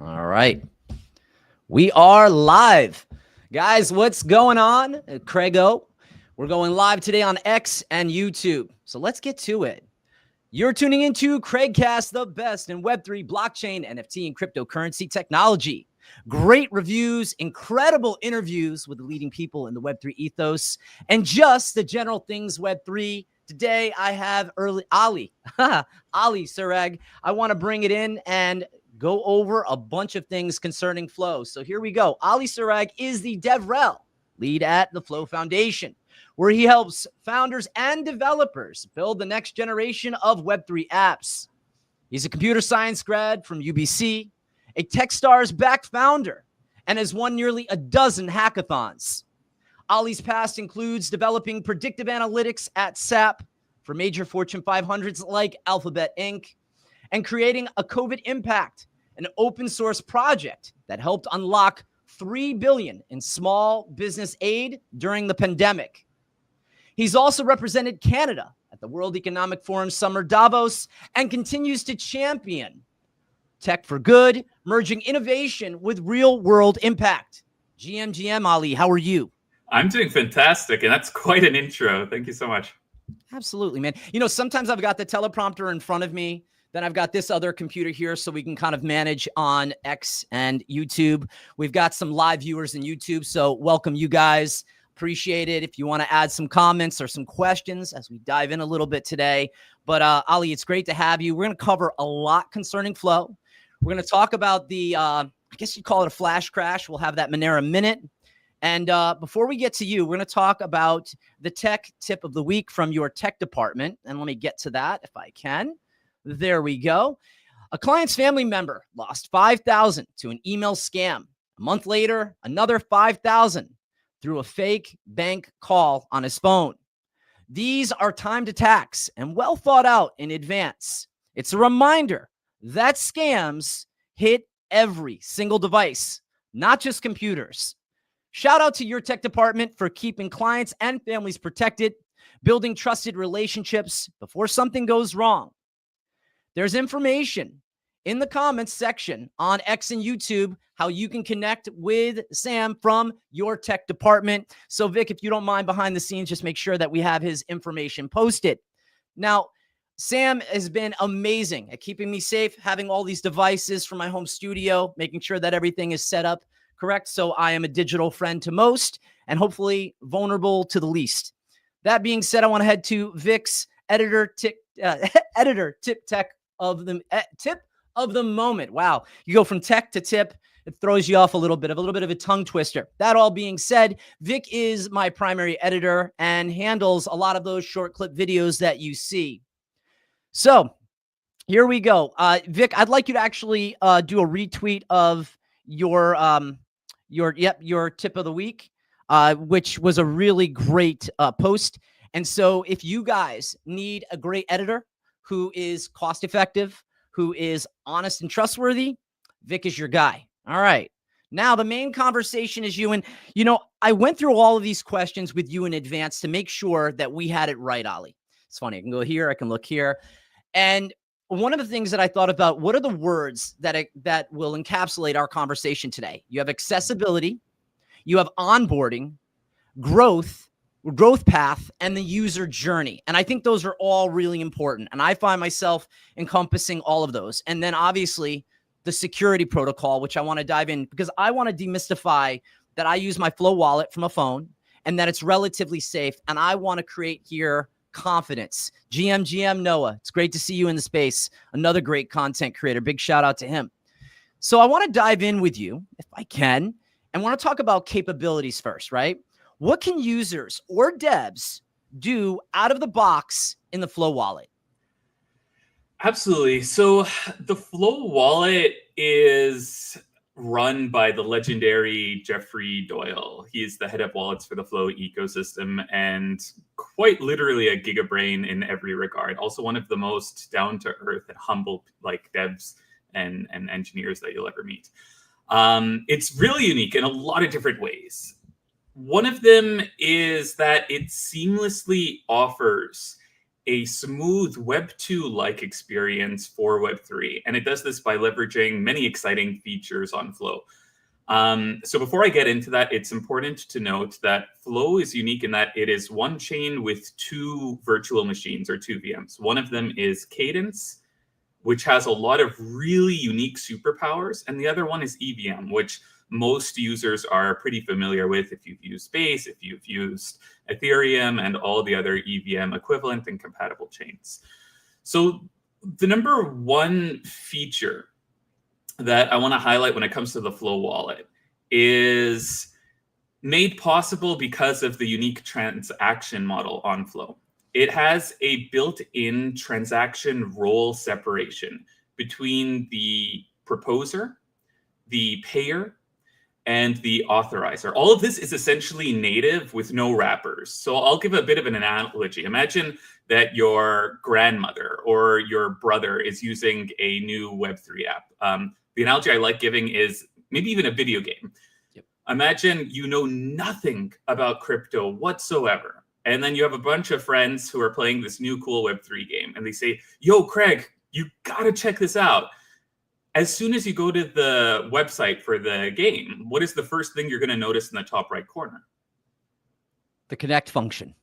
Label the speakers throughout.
Speaker 1: All right. We are live. Guys, what's going on? Craig O. We're going live today on X and YouTube. So let's get to it. You're tuning into Craigcast, the best in Web3, blockchain, NFT, and cryptocurrency technology. Great reviews, incredible interviews with the leading people in the Web3 ethos, and just the general things Web3. Today, I have Ali Surag. I want to bring it in and go over a bunch of things concerning Flow. So here we go. Ali Surag is the DevRel lead at the Flow Foundation, where he helps founders and developers build the next generation of Web3 apps. He's a computer science grad from UBC, a Techstars-backed founder, and has won nearly a dozen hackathons. Ali's past includes developing predictive analytics at SAP for major Fortune 500s like Alphabet Inc., and creating a COVID Impact, an open source project that helped unlock $3 billion in small business aid during the pandemic. He's also represented Canada at the World Economic Forum Summer Davos and continues to champion tech for good, merging innovation with real world impact. GM Ali, how are you?
Speaker 2: I'm doing fantastic, and that's quite an intro. Thank you so much.
Speaker 1: Absolutely, man. You know, sometimes I've got the teleprompter in front of me, then I've got this other computer here so we can kind of manage on X and YouTube. We've got some live viewers in YouTube, so welcome you guys. Appreciate it. If you want to add some comments or some questions as we dive in a little bit today. But Ali, it's great to have you. We're going to cover a lot concerning Flow. We're going to talk about the, I guess you'd call it a flash crash. We'll have that Monero minute. And before we get to you, we're going to talk about the tech tip of the week from your tech department. And let me get to that if I can. There we go. A client's family member lost $5,000 to an email scam. A month later, another $5,000 through a fake bank call on his phone. These are timed attacks and well thought out in advance. It's a reminder that scams hit every single device, not just computers. Shout out to your tech department for keeping clients and families protected, building trusted relationships before something goes wrong. There's information in the comments section on X and YouTube how you can connect with Sam from your tech department. So Vic, if you don't mind behind the scenes, just make sure that we have his information posted. Now, Sam has been amazing at keeping me safe, having all these devices from my home studio, making sure that everything is set up correct. So I am a digital friend to most and hopefully vulnerable to the least. That being said, I want to head to Vic's editor tip tech of the tip of the moment. Wow. You go from tech to tip. It throws you off a little bit of a tongue twister. That all being said, Vic is my primary editor and handles a lot of those short clip videos that you see. So here we go. Vic, I'd like you to actually do a retweet of your tip of the week, which was a really great post. And so if you guys need a great editor who is cost effective, who is honest and trustworthy, Vic is your guy. All right. Now, the main conversation is you. And, you know, I went through all of these questions with you in advance to make sure that we had it right, Ali. It's funny. I can go here. I can look here. And one of the things that I thought about, what are the words that will encapsulate our conversation today? You have accessibility, you have onboarding, growth path, and the user journey. And I think those are all really important. And I find myself encompassing all of those. And then obviously the security protocol, which I want to dive in because I want to demystify that I use my Flow wallet from a phone and that it's relatively safe. And I want to create here confidence. GM Noah, it's great to see you in the space. Another great content creator. Big shout out to him. So I want to dive in with you, if I can, and want to talk about capabilities first, right? What can users or devs do out of the box in the Flow wallet?
Speaker 2: Absolutely. So the Flow wallet is run by the legendary Jeffrey Doyle. He is the head of wallets for the Flow ecosystem and quite literally a gigabrain in every regard. Also one of the most down-to-earth and humble devs and engineers that you'll ever meet. It's really unique in a lot of different ways. One of them is that it seamlessly offers a smooth Web 2-like experience for Web 3. And it does this by leveraging many exciting features on Flow. So before I get into that, it's important to note that Flow is unique in that it is one chain with two virtual machines, or two VMs. One of them is Cadence, which has a lot of really unique superpowers. And the other one is EVM, which most users are pretty familiar with if you've used Base, if you've used Ethereum, and all the other EVM equivalent and compatible chains. So the number one feature that I want to highlight when it comes to the Flow wallet is made possible because of the unique transaction model on Flow. It has a built-in transaction role separation between the proposer, the payer, and the authorizer. All of this is essentially native with no wrappers. So I'll give a bit of an analogy. Imagine that your grandmother or your brother is using a new Web3 app. The analogy I like giving is maybe even a video game. Yep. Imagine you know nothing about crypto whatsoever. And then you have a bunch of friends who are playing this new cool Web3 game. And they say, yo, Craig, you gotta check this out. As soon as you go to the website for the game, what is the first thing you're gonna notice in the top right corner?
Speaker 1: The connect function.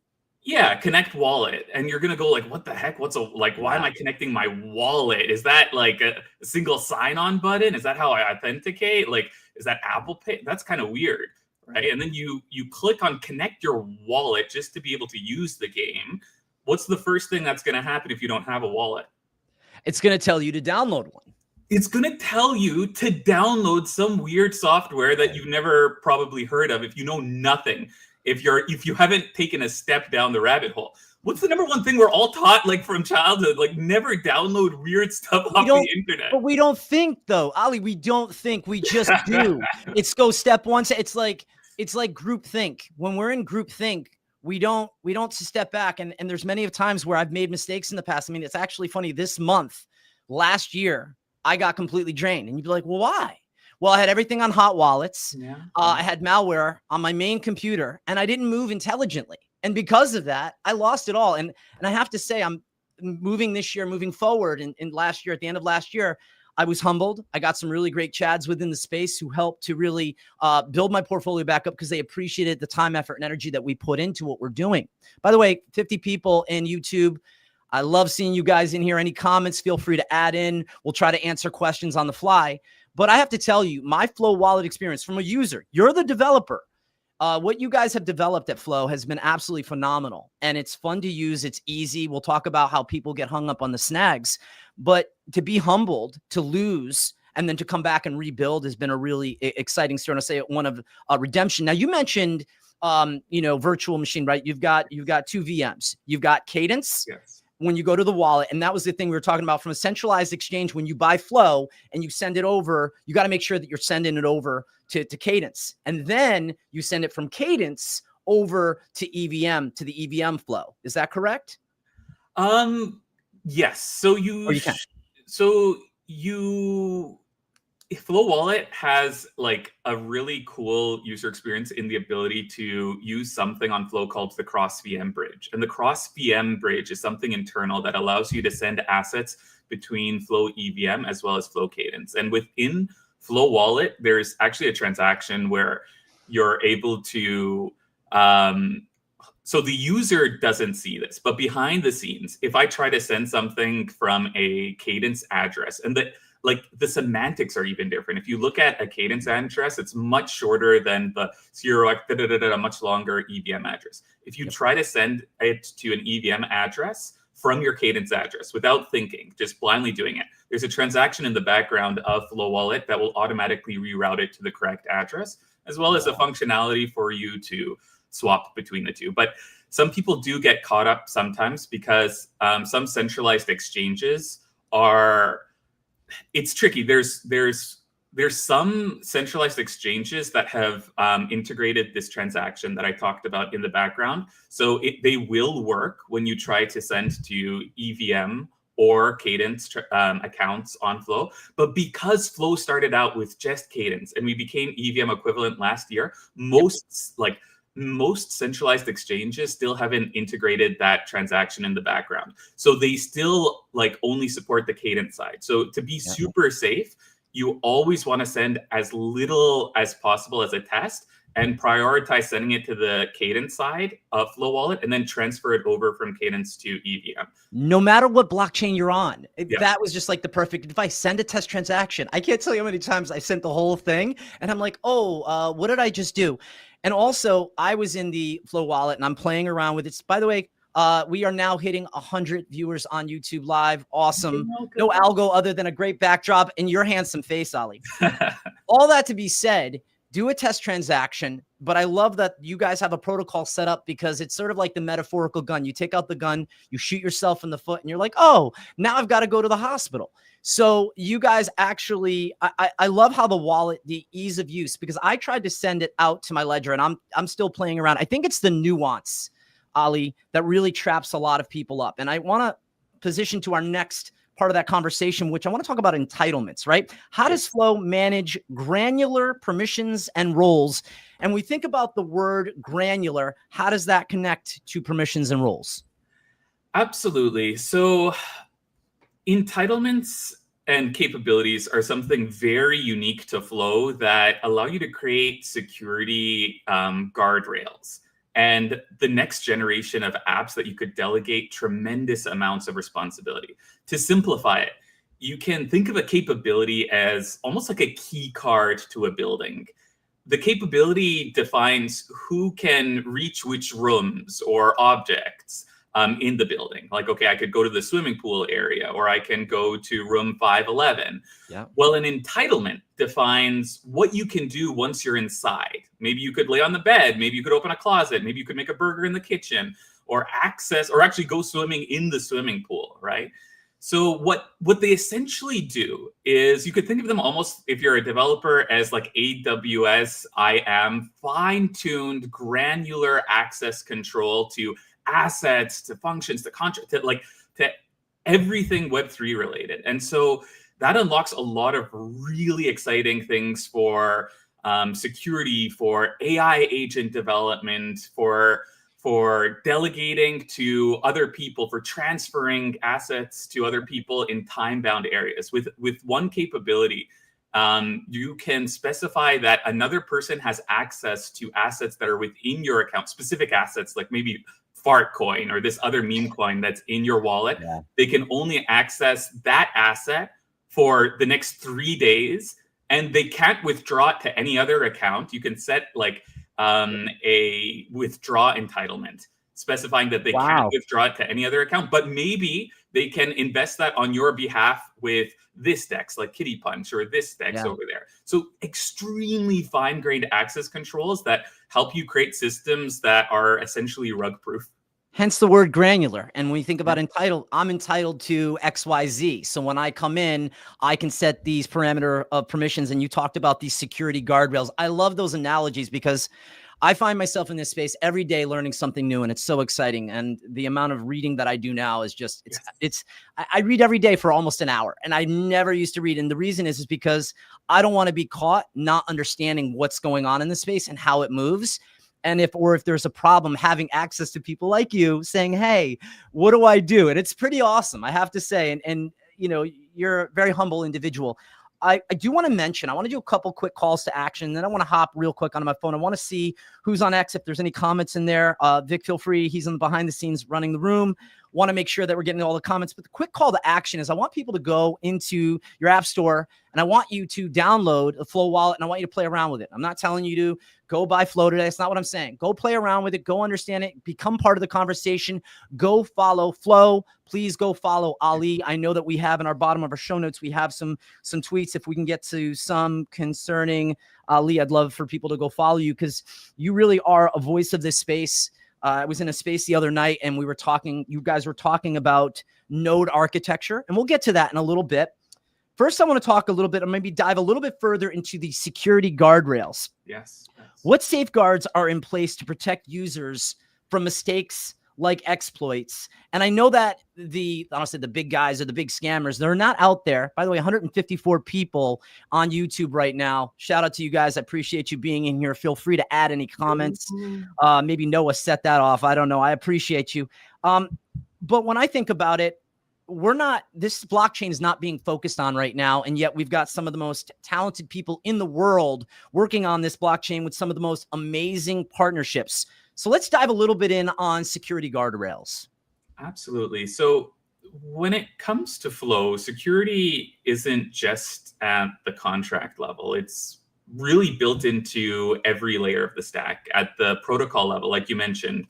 Speaker 2: Yeah, connect wallet. And you're gonna go like, what the heck? Why am I connecting my wallet? Is that like a single sign-on button? Is that how I authenticate? Like, is that Apple Pay? That's kind of weird, right? And then you click on connect your wallet just to be able to use the game. What's the first thing that's gonna happen if you don't have a wallet?
Speaker 1: It's gonna tell you to download one.
Speaker 2: It's gonna tell you to download some weird software that you've never probably heard of if you know nothing. If you haven't taken a step down the rabbit hole. What's the number one thing we're all taught like from childhood? Like never download weird stuff off the internet.
Speaker 1: But we don't think though, Ali. We don't think. We just do. It's go step one. It's like group think. When we're in group think, we don't step back. And there's many of times where I've made mistakes in the past. I mean, it's actually funny. This month, last year, I got completely drained. And you'd be like, well, why? Well, I had everything on hot wallets. Yeah. I had malware on my main computer, and I didn't move intelligently. And because of that, I lost it all. And I have to say, I'm moving this year, moving forward. And last year, at the end of last year, I was humbled. I got some really great chads within the space who helped to really build my portfolio back up because they appreciated the time, effort, and energy that we put into what we're doing. By the way, 50 people in YouTube. I love seeing you guys in here. Any comments, feel free to add in. We'll try to answer questions on the fly. But I have to tell you, my Flow wallet experience from a user, you're the developer. What you guys have developed at Flow has been absolutely phenomenal. And it's fun to use. It's easy. We'll talk about how people get hung up on the snags. But to be humbled, to lose, and then to come back and rebuild has been a really exciting story. And I'll say one of redemption. Now, you mentioned, virtual machine, right? You've got two VMs. You've got Cadence. Yes. When you go to the wallet, and that was the thing we were talking about from a centralized exchange. When you buy Flow and you send it over, you got to make sure that you're sending it over to Cadence, and then you send it from Cadence over to EVM, to the EVM flow. Is that correct?
Speaker 2: Yes. So Flow Wallet has like a really cool user experience in the ability to use something on Flow called the cross VM bridge. And the cross VM bridge is something internal that allows you to send assets between Flow EVM as well as Flow Cadence. And within Flow Wallet, there's actually a transaction where you're able to, so the user doesn't see this, but behind the scenes, if I try to send something from a Cadence address, and the semantics are even different. If you look at a Cadence address, it's much shorter than the 0, a much longer EVM address. If you try to send it to an EVM address from your Cadence address without thinking, just blindly doing it, there's a transaction in the background of Flow Wallet that will automatically reroute it to the correct address, as well as a functionality for you to swap between the two. But some people do get caught up sometimes because some centralized exchanges it's tricky. There's some centralized exchanges that have integrated this transaction that I talked about in the background. So they will work when you try to send to EVM or Cadence accounts on Flow. But because Flow started out with just Cadence and we became EVM equivalent last year, most most centralized exchanges still haven't integrated that transaction in the background. So they still like only support the cadence side. So to be super safe, you always want to send as little as possible as a test and prioritize sending it to the cadence side of Flow Wallet and then transfer it over from cadence to EVM.
Speaker 1: No matter what blockchain you're on.
Speaker 2: Yeah.
Speaker 1: That was just like the perfect advice. Send a test transaction. I can't tell you how many times I sent the whole thing and I'm like, oh, what did I just do? And also I was in the Flow Wallet and I'm playing around with it. By the way, we are now hitting 100 viewers on YouTube Live. Awesome. No algo other than a great backdrop and your handsome face, Ali. All that to be said, do a test transaction, but I love that you guys have a protocol set up because it's sort of like the metaphorical gun. You take out the gun, you shoot yourself in the foot, and you're like, oh, now I've got to go to the hospital. So you guys actually, I love how the wallet, the ease of use, because I tried to send it out to my ledger, and I'm still playing around. I think it's the nuance, Ali, that really traps a lot of people up. And I want to position to our next part of that conversation, which I want to talk about entitlements, right? How does Flow manage granular permissions and roles? And we think about the word granular. How does that connect to permissions and roles?
Speaker 2: Absolutely. So entitlements and capabilities are something very unique to Flow that allow you to create security guardrails and the next generation of apps that you could delegate tremendous amounts of responsibility. To simplify it, you can think of a capability as almost like a key card to a building. The capability defines who can reach which rooms or objects in the building. Like, okay, I could go to the swimming pool area, or I can go to room 511.
Speaker 1: Yeah.
Speaker 2: Well, an entitlement defines what you can do once you're inside. Maybe you could lay on the bed, maybe you could open a closet, maybe you could make a burger in the kitchen, or access, or actually go swimming in the swimming pool, right? So what they essentially do is, you could think of them almost, if you're a developer, as like AWS IAM, fine-tuned granular access control to assets, to functions, to contract, to everything Web3 related. And so that unlocks a lot of really exciting things for security, for AI agent development, for delegating to other people, for transferring assets to other people in time-bound areas. With one capability, you can specify that another person has access to assets that are within your account, specific assets like maybe fart coin or this other meme coin that's in your wallet.
Speaker 1: Yeah.
Speaker 2: They can only access that asset for the next 3 days, and they can't withdraw it to any other account. You can set like a withdraw entitlement, specifying that they can't withdraw it to any other account, but maybe they can invest that on your behalf with this DEX, like Kitty Punch, or this DEX over there. So extremely fine-grained access controls that help you create systems that are essentially rug-proof.
Speaker 1: Hence the word granular. And when you think about entitled, I'm entitled to XYZ. So when I come in, I can set these parameter of permissions. And you talked about these security guardrails. I love those analogies because I find myself in this space every day learning something new, and it's so exciting. And the amount of reading that I do now is just, I read every day for almost an hour, and I never used to read. And the reason is because I don't want to be caught not understanding what's going on in the space and how it moves. And if there's a problem, having access to people like you saying, hey, what do I do? And it's pretty awesome, I have to say. And you know, you're a very humble individual. I do want to mention, I want to do a couple quick calls to action. Then I want to hop real quick on my phone. I want to see who's on X, if there's any comments in there. Vic, feel free. He's in the behind the scenes running the room. Want to make sure that we're getting all the comments. But the quick call to action is I want people to go into your app store, and I want you to download the Flow wallet, and I want you to play around with it. I'm not telling you to go buy Flow today. That's not what I'm saying. Go play around with it. Go understand it. Become part of the conversation. Go follow Flow. Please go follow Ali. I know that we have in our bottom of our show notes, we have some tweets. If we can get to some concerning Ali, I'd love for people to go follow you because you really are a voice of this space. I was in a space the other night and we were talking, you guys were talking about node architecture, and we'll get to that in a little bit. First, I want to talk a little bit, or maybe dive a little bit further into the security guardrails.
Speaker 2: Yes.
Speaker 1: What safeguards are in place to protect users from mistakes like exploits. And I know that honestly, the big guys or the big scammers, they're not out there. By the way, 154 people on YouTube right now. Shout out to you guys. I appreciate you being in here. Feel free to add any comments. Maybe Noah set that off. I don't know. I appreciate you. But when I think about it, this blockchain is not being focused on right now. And yet we've got some of the most talented people in the world working on this blockchain with some of the most amazing partnerships. So let's dive a little bit in on security guardrails.
Speaker 2: Absolutely. So when it comes to Flow, security isn't just at the contract level. It's really built into every layer of the stack. At the protocol level, like you mentioned,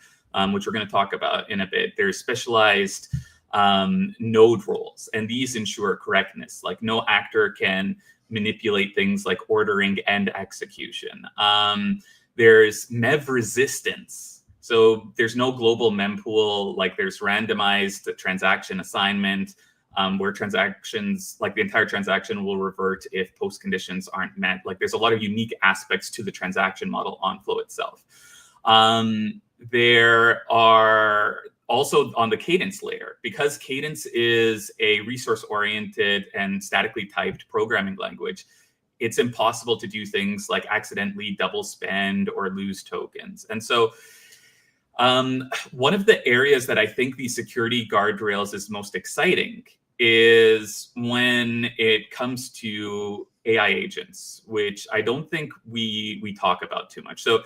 Speaker 2: which we're going to talk about in a bit, there's specialized node roles, and these ensure correctness. Like no actor can manipulate things like ordering and execution. There's MEV resistance. So there's no global mempool, like there's randomized transaction assignment, where transactions, like the entire transaction will revert if post conditions aren't met. Like there's a lot of unique aspects to the transaction model on Flow itself. There are also on the Cadence layer, because Cadence is a resource-oriented and statically typed programming language, it's impossible to do things like accidentally double spend or lose tokens. And so one of the areas that I think these security guardrails is most exciting is when it comes to AI agents, which I don't think we talk about too much. So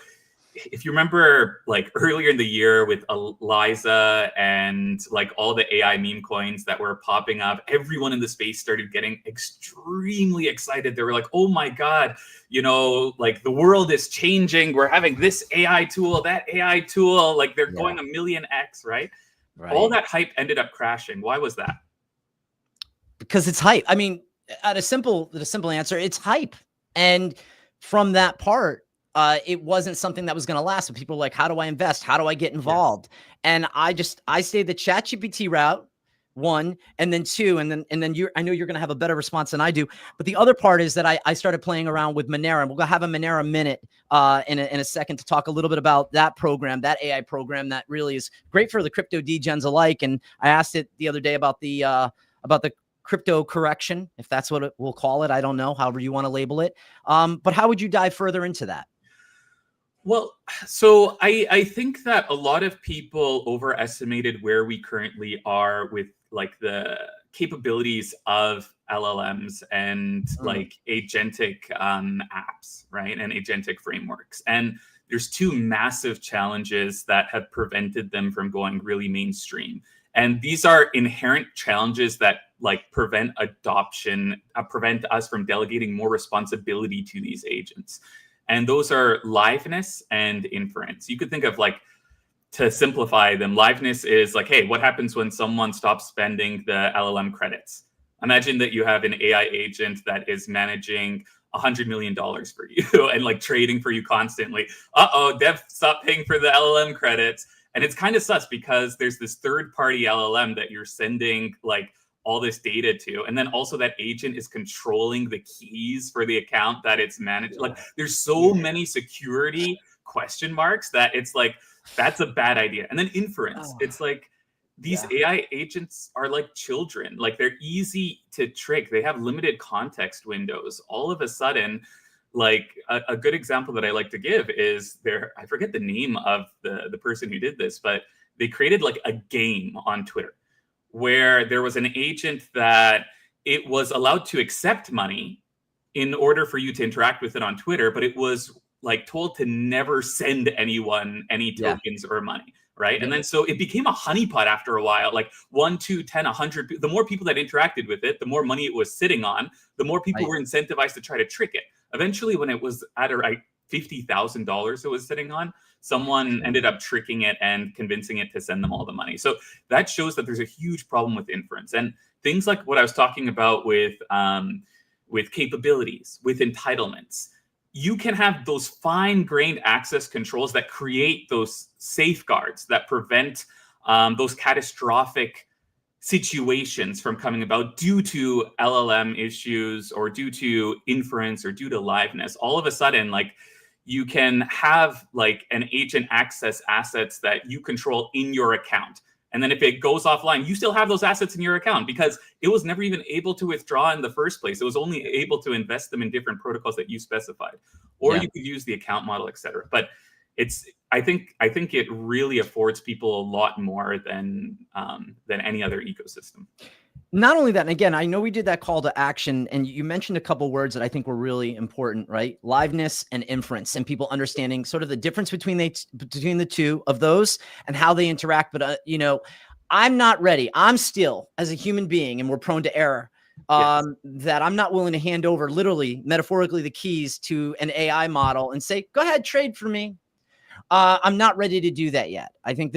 Speaker 2: if you remember, like earlier in the year with Eliza and like all the AI meme coins that were popping up, everyone in the space started getting extremely excited. They were like, oh my God, like the world is changing. We're having this AI tool, that AI tool, like they're going a million X, right? All that hype ended up crashing. Why was that?
Speaker 1: Because it's hype. I mean, the simple answer, it's hype. And from that part, it wasn't something that was going to last. So people were like, how do I invest? How do I get involved? And I say the ChatGPT route, one, and then two, and then I know you're going to have a better response than I do. But the other part is that I started playing around with Monero, and we'll have a Monero minute in a second to talk a little bit about that program, that AI program that really is great for the crypto degens alike. And I asked it the other day about the crypto correction, if that's what we'll call it. I don't know, however you want to label it. But how would you dive further into that?
Speaker 2: Well, so I think that a lot of people overestimated where we currently are with like the capabilities of LLMs and like agentic apps, right? And agentic frameworks. And there's two massive challenges that have prevented them from going really mainstream. And these are inherent challenges that like prevent adoption, prevent us from delegating more responsibility to these agents. And those are liveness and inference. You could think of like, to simplify them, liveness is like, hey, what happens when someone stops spending the LLM credits? Imagine that you have an AI agent that is managing $100 million for you and like trading for you constantly. Dev stopped paying for the LLM credits. And it's kind of sus because there's this third-party LLM that you're sending like all this data to, and then also that agent is controlling the keys for the account that it's managed. Like there's so many security question marks that it's like, that's a bad idea. And then inference, it's like these AI agents are like children, like they're easy to trick. They have limited context windows. All of a sudden, like a good example that I like to give is I forget the name of the person who did this, but they created like a game on Twitter where there was an agent that it was allowed to accept money in order for you to interact with it on Twitter, but it was like told to never send anyone any tokens or money, right? And then so it became a honeypot after a while, like 1, 2, 10, 100. The more people that interacted with it, the more money it was sitting on, the more people were incentivized to try to trick it. Eventually, when it was at like $50,000 it was sitting on, someone ended up tricking it and convincing it to send them all the money. So that shows that there's a huge problem with inference and things like what I was talking about with capabilities, with entitlements. You can have those fine-grained access controls that create those safeguards that prevent those catastrophic situations from coming about due to LLM issues or due to inference or due to liveness. All of a sudden, like, you can have like an agent access assets that you control in your account. And then if it goes offline, you still have those assets in your account because it was never even able to withdraw in the first place. It was only able to invest them in different protocols that you specified, or you could use the account model, etc. But I think it really affords people a lot more than any other ecosystem.
Speaker 1: Not only that, and again, I know we did that call to action, and you mentioned a couple words that I think were really important, right? Liveness and inference, and people understanding sort of the difference between the two of those and how they interact. But I'm not ready. I'm still, as a human being, and we're prone to error. That I'm not willing to hand over, literally, metaphorically, the keys to an AI model and say, "Go ahead, trade for me." I'm not ready to do that yet. I think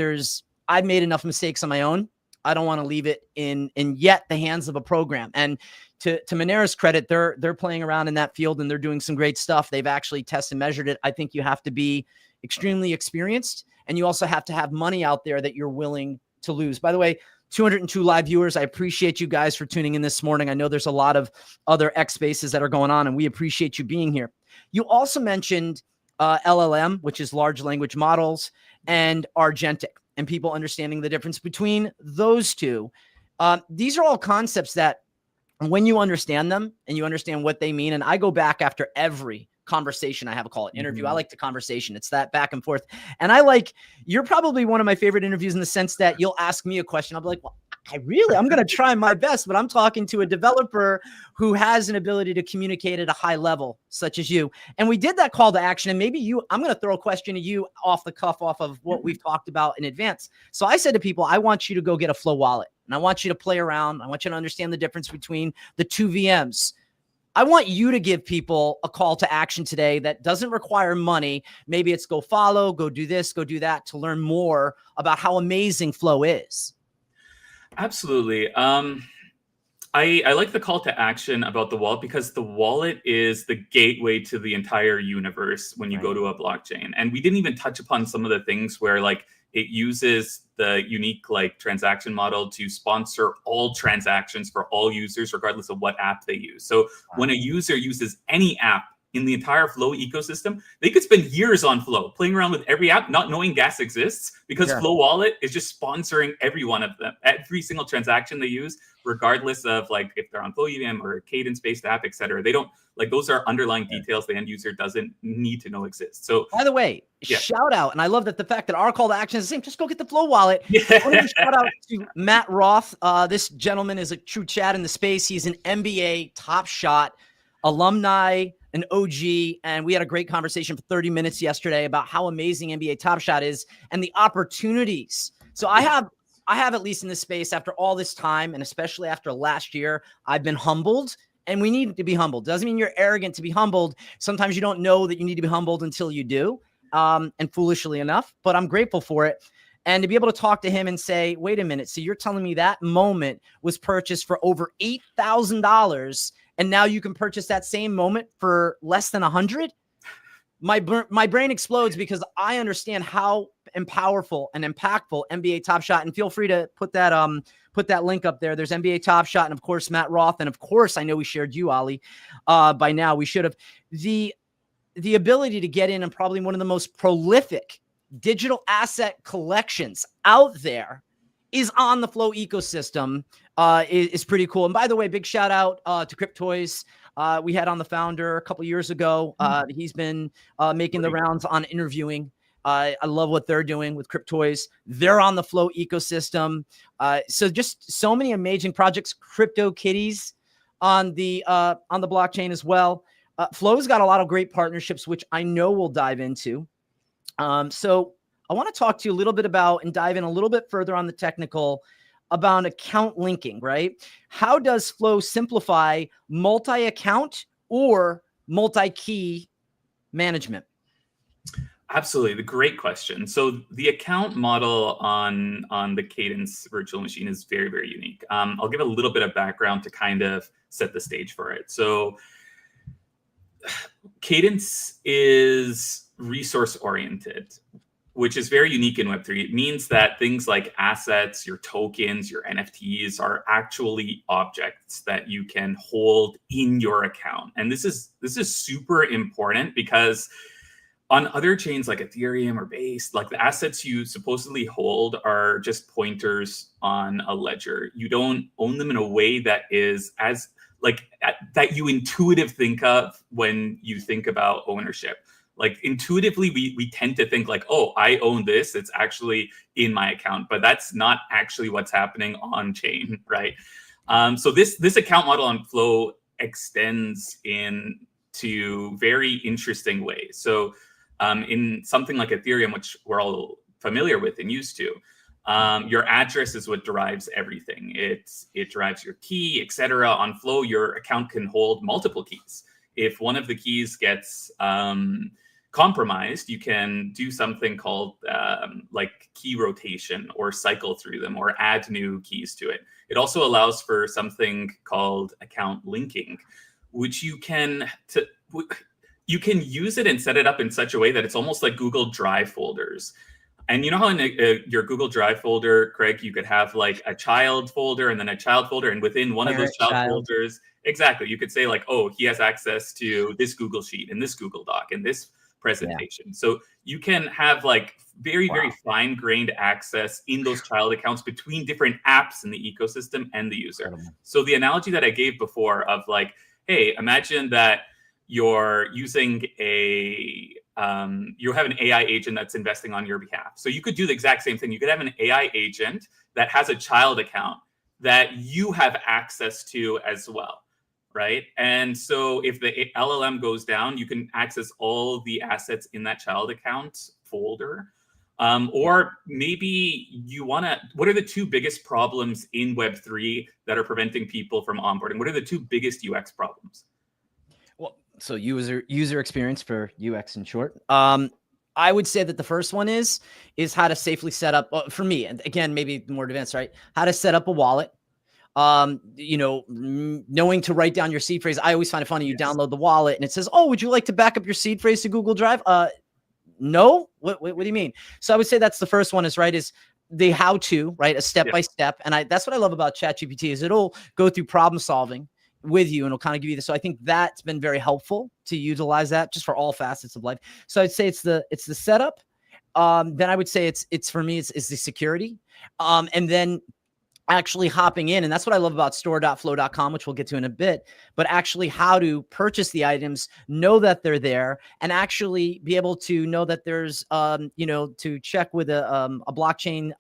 Speaker 1: I've made enough mistakes on my own. I don't want to leave it in yet the hands of a program. And to Monera's credit, they're playing around in that field and they're doing some great stuff. They've actually tested and measured it. I think you have to be extremely experienced, and you also have to have money out there that you're willing to lose. By the way, 202 live viewers. I appreciate you guys for tuning in this morning. I know there's a lot of other X spaces that are going on, and we appreciate you being here. You also mentioned LLM, which is large language models, and Argentic, and people understanding the difference between those two. These are all concepts that when you understand them and you understand what they mean, and I go back after every conversation I have, a call it interview. I like the conversation. It's that back and forth. And you're probably one of my favorite interviews in the sense that you'll ask me a question. I'll be like, well, I'm going to try my best, but I'm talking to a developer who has an ability to communicate at a high level, such as you. And we did that call to action. And maybe I'm going to throw a question to you off the cuff, off of what we've talked about in advance. So I said to people, I want you to go get a Flow wallet, and I want you to play around. I want you to understand the difference between the two VMs. I want you to give people a call to action today that doesn't require money. Maybe it's go follow, go do this, go do that, to learn more about how amazing Flow is.
Speaker 2: Absolutely. I like the call to action about the wallet because the wallet is the gateway to the entire universe when you go to a blockchain. And we didn't even touch upon some of the things where like it uses the unique like transaction model to sponsor all transactions for all users, regardless of what app they use. So when a user uses any app in the entire Flow ecosystem, they could spend years on Flow, playing around with every app, not knowing gas exists, because Flow Wallet is just sponsoring every one of them, every single transaction they use, regardless of like if they're on Flow EVM or a cadence-based app, etc. They don't like those are underlying details the end user doesn't need to know exist. So,
Speaker 1: by the way, shout out, and I love that the fact that our call to action is the same. Just go get the Flow wallet. Shout out to Matt Roth. This gentleman is a true Chad in the space. He's an NBA Top Shot alumni, an OG, and we had a great conversation for 30 minutes yesterday about how amazing NBA Top Shot is and the opportunities. So I have at least in this space after all this time, and especially after last year, I've been humbled, and we need to be humbled. Doesn't mean you're arrogant to be humbled. Sometimes you don't know that you need to be humbled until you do, and foolishly enough, but I'm grateful for it. And to be able to talk to him and say, wait a minute, so you're telling me that moment was purchased for over $8,000, and now you can purchase that same moment for less than 100? My brain explodes because I understand how powerful and impactful NBA Top Shot. And feel free to put that link up there. There's NBA Top Shot, and of course Matt Roth, and of course I know we shared you, Ali. By now we should have the ability to get in and probably one of the most prolific digital asset collections out there is on the Flow ecosystem. Is pretty cool. And by the way, big shout out to Cryptoys. We had on the founder a couple years ago. He's been making the rounds on interviewing. I love what they're doing with Cryptoys. They're on the Flow ecosystem. So just so many amazing projects. Crypto Kitties on the blockchain as well. Flow's got a lot of great partnerships, which I know we'll dive into. So I want to talk to you a little bit about and dive in a little bit further on the technical about account linking, right? How does Flow simplify multi-account or multi-key management?
Speaker 2: Absolutely. The great question. So the account model on the Cadence virtual machine is very, very unique. I'll give a little bit of background to kind of set the stage for it. So Cadence is resource oriented, which is very unique in Web3. It means that things like assets, your tokens, your NFTs are actually objects that you can hold in your account. And this is super important because on other chains like Ethereum or Base, like the assets you supposedly hold are just pointers on a ledger. You don't own them in a way that is as like that you intuitive think of when you think about ownership. Like intuitively, we tend to think like, oh, I own this. It's actually in my account, but that's not actually what's happening on chain, right? So this account model on Flow extends into very interesting ways. So in something like Ethereum, which we're all familiar with and used to, your address is what derives everything. It drives your key, etc. On Flow, your account can hold multiple keys. If one of the keys gets compromised, you can do something called like key rotation or cycle through them or add new keys to it. It also allows for something called account linking, which you can use it and set it up in such a way that it's almost like Google Drive folders. And you know how in your Google Drive folder, Craig, you could have like a child folder and then a child folder, and within one of those child folders, exactly, you could say like, oh, he has access to this Google Sheet and this Google Doc and this presentation. Yeah. So you can have like very fine-grained access in those child accounts between different apps in the ecosystem and the user. Incredible. So the analogy that I gave before of like, hey, imagine that you're using you have an AI agent that's investing on your behalf. So you could do the exact same thing. You could have an AI agent that has a child account that you have access to as well, right? And so if the LLM goes down, you can access all the assets in that child account folder. Or maybe you want to, what are the two biggest problems in Web3 that are preventing people from onboarding? What are the two biggest UX problems?
Speaker 1: Well, so user experience, for UX in short. I would say that the first one is how to safely set up, for me, and again, maybe more advanced, right? How to set up a wallet. You know, knowing to write down your seed phrase. I always find it funny. You download the wallet and it says, oh, would you like to back up your seed phrase to Google Drive? No. What do you mean? So I would say that's the first one, is the how to, right? A step by step. And that's what I love about ChatGPT, is it'll go through problem solving with you and it'll kind of give you this. So I think that's been very helpful to utilize that just for all facets of life. So I'd say it's the setup. Then I would say it's for me, it's the security. And then actually hopping in, and that's what I love about store.flow.com, which we'll get to in a bit, but actually how to purchase the items, know that they're there, and actually be able to know that there's, you know, to check with a blockchain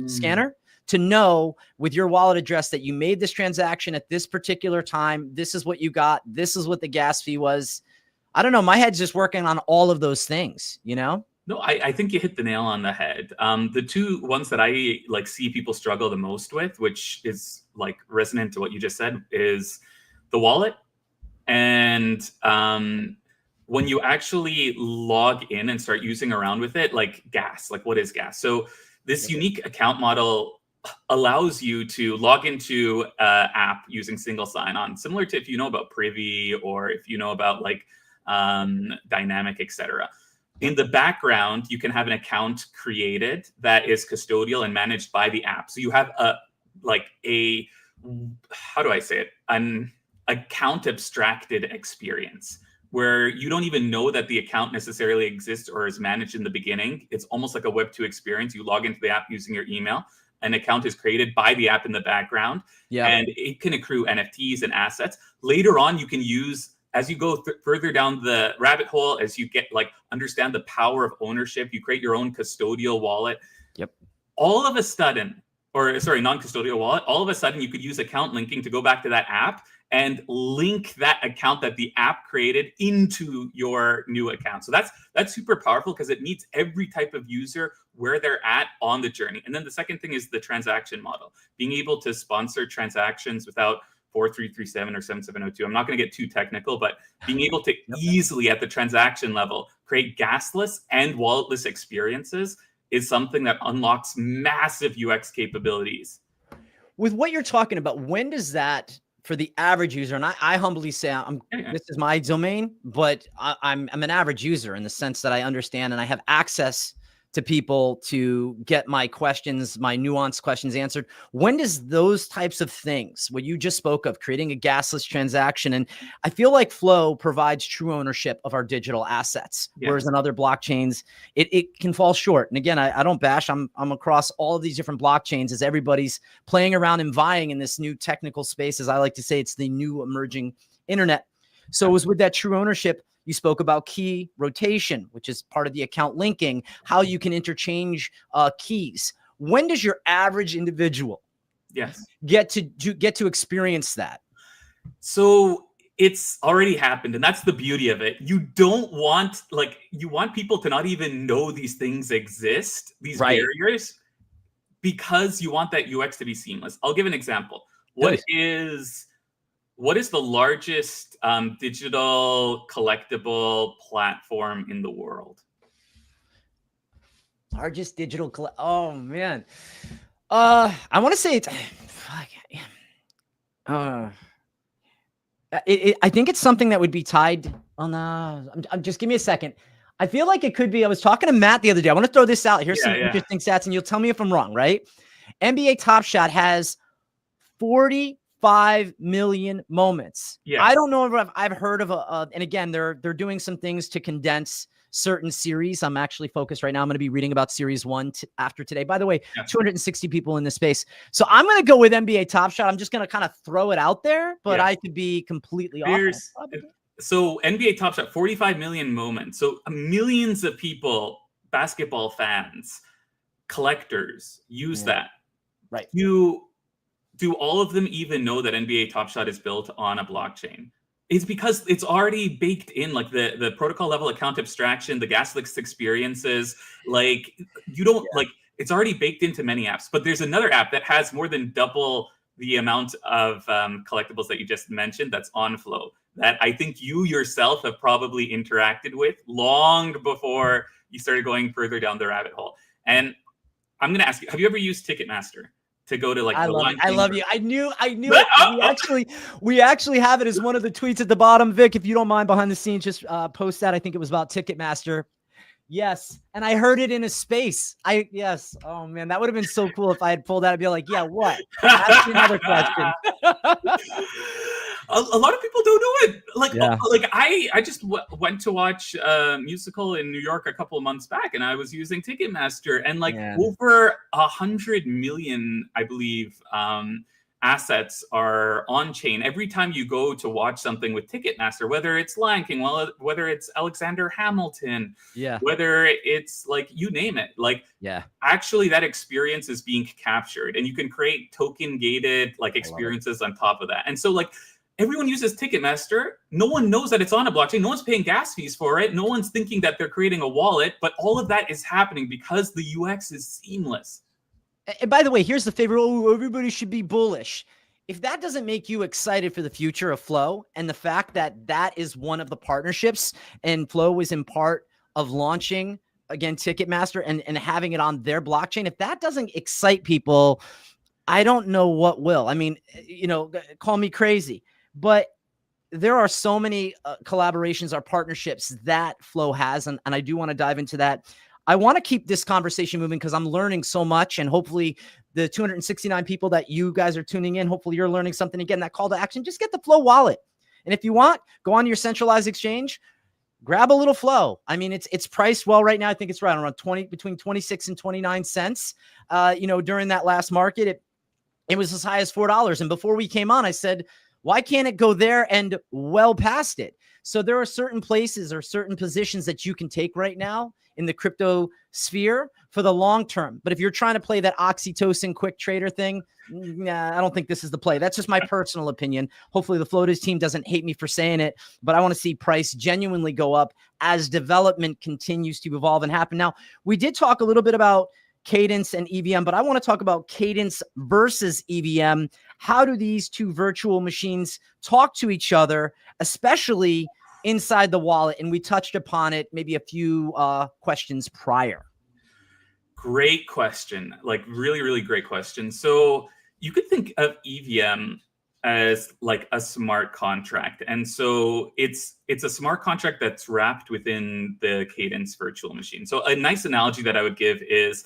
Speaker 1: scanner to know with your wallet address that you made this transaction at this particular time. This is what you got. This is what the gas fee was. I don't know. My head's just working on all of those things, you know?
Speaker 2: No, I think you hit the nail on the head. The two ones that I like see people struggle the most with, which is like resonant to what you just said, is the wallet. And when you actually log in and start using around with it, like gas, like what is gas? So this unique account model allows you to log into an app using single sign-on, similar to if you know about Privy or if you know about like Dynamic, etc. In the background, you can have an account created that is custodial and managed by the app. So you have how do I say it? An account abstracted experience where you don't even know that the account necessarily exists or is managed in the beginning. It's almost like a Web2 experience. You log into the app using your email. An account is created by the app in the background, and it can accrue NFTs and assets. Later on, you can use, as you go further down the rabbit hole, as you get understand the power of ownership, you create your own custodial wallet. All of a sudden, non-custodial wallet, all of a sudden you could use account linking to go back to that app and link that account that the app created into your new account. So that's super powerful because it meets every type of user where they're at on the journey. And then the second thing is the transaction model, being able to sponsor transactions without 4337 or 7702. I'm not going to get too technical, but being able to easily at the transaction level create gasless and walletless experiences is something that unlocks massive UX capabilities.
Speaker 1: With what you're talking about, when does that, for the average user, and I humbly say this is my domain, but I'm an average user in the sense that I understand and I have access to people to get my questions, my nuanced questions answered. When does those types of things, what you just spoke of, creating a gasless transaction, and I feel like Flow provides true ownership of our digital assets, whereas in other blockchains, it can fall short. And again, I don't bash. I'm across all of these different blockchains as everybody's playing around and vying in this new technical space. As I like to say, it's the new emerging internet. So it was with that true ownership. You spoke about key rotation, which is part of the account linking, how you can interchange keys. When does your average individual get to experience that?
Speaker 2: So it's already happened, and that's the beauty of it. You don't want, like, you want people to not even know these things exist, these barriers, because you want that UX to be seamless. I'll give an example. What is the largest digital collectible platform in the world?
Speaker 1: Largest digital oh man. I want to say it's I think it's something that would be tied on I'm just give me a second. I feel like it could be. I was talking to Matt the other day. I want to throw this out. Here's some interesting stats, and you'll tell me if I'm wrong, right? NBA Top Shot has 45 million moments. I don't know if I've heard of and again, they're doing some things to condense certain series. I'm actually focused right now. I'm going to be reading about series 1 after today. By the way, 260 people in this space. So I'm going to go with NBA Top Shot. I'm just going to kind of throw it out there, but I could be completely off.
Speaker 2: So NBA Top Shot, 45 million moments. So millions of people, basketball fans, collectors use that.
Speaker 1: Right.
Speaker 2: Do all of them even know that NBA Top Shot is built on a blockchain? It's because it's already baked in, like the protocol level account abstraction, the gasless experiences. Like, you don't like, it's already baked into many apps. But there's another app that has more than double the amount of collectibles that you just mentioned that's on Flow, that I think you yourself have probably interacted with long before you started going further down the rabbit hole. And I'm going to ask you, have you ever used Ticketmaster to go to, like,
Speaker 1: I love you. I knew it. We actually have it as one of the tweets at the bottom. Vic, if you don't mind, behind the scenes, just post that. I think it was about Ticketmaster. Yes. And I heard it in a space. Yes. Oh man, that would have been so cool if I had pulled that. I'd be like, yeah, what? Ask me another question.
Speaker 2: A lot of people don't know it. Like I just went to watch a musical in New York a couple of months back, and I was using Ticketmaster, and over 100 million, I believe, assets are on chain. Every time you go to watch something with Ticketmaster, whether it's Lion King, whether it's Alexander Hamilton, whether it's, like, you name it, actually that experience is being captured, and you can create token gated, like, experiences on top of that. And so, like, everyone uses Ticketmaster. No one knows that it's on a blockchain. No one's paying gas fees for it. No one's thinking that they're creating a wallet, but all of that is happening because the UX is seamless.
Speaker 1: And by the way, here's the favorite. Oh, everybody should be bullish. If that doesn't make you excited for the future of Flow, and the fact that that is one of the partnerships, and Flow was in part of launching, again, Ticketmaster and having it on their blockchain, if that doesn't excite people, I don't know what will. I mean, call me crazy, but there are so many collaborations or partnerships that Flow has, and I do want to dive into that. I want to keep this conversation moving because I'm learning so much, and hopefully the 269 people that you guys are tuning in, hopefully you're learning something. Again, that call to action, just get the Flow wallet. And if you want, go on to your centralized exchange, grab a little Flow. I mean, it's priced well right now. I think it's right around between 26 and 29 cents. During that last market, it was as high as $4. And before we came on, I said, why can't it go there and well past it? So there are certain places or certain positions that you can take right now in the crypto sphere for the long term. But if you're trying to play that oxytocin quick trader thing, I don't think this is the play. That's just my personal opinion. Hopefully the Floaters team doesn't hate me for saying it, but I want to see price genuinely go up as development continues to evolve and happen. Now, we did talk a little bit about Cadence and EVM, but I want to talk about Cadence versus EVM. How do these two virtual machines talk to each other, especially inside the wallet? And we touched upon it maybe a few questions prior.
Speaker 2: Great question. Like, really, really great question. So you could think of EVM as like a smart contract. And so it's a smart contract that's wrapped within the Cadence virtual machine. So a nice analogy that I would give is,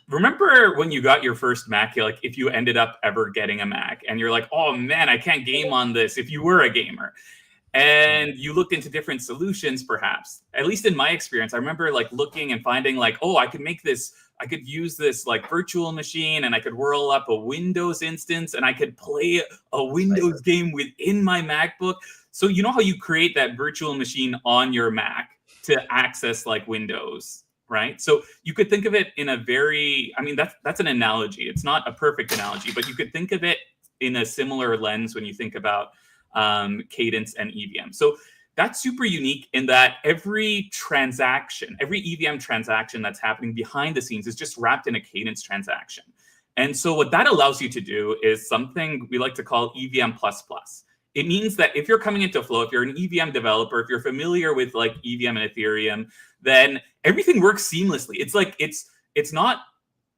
Speaker 2: remember when you got your first Mac, like if you ended up ever getting a Mac and you're like, oh man, I can't game on this, if you were a gamer. And you looked into different solutions, perhaps. At least in my experience, I remember like looking and finding like, oh, I could use this like virtual machine and I could whirl up a Windows instance and I could play a Windows game within my MacBook. So you know how you create that virtual machine on your Mac to access like Windows, right? So you could think of it in a very, I mean, that's an analogy. It's not a perfect analogy, but you could think of it in a similar lens when you think about Cadence and EVM. So that's super unique in that every EVM transaction that's happening behind the scenes is just wrapped in a Cadence transaction. And so what that allows you to do is something we like to call EVM++. It means that if you're coming into Flow, if you're an EVM developer, if you're familiar with like EVM and Ethereum, then everything works seamlessly. It's like, it's not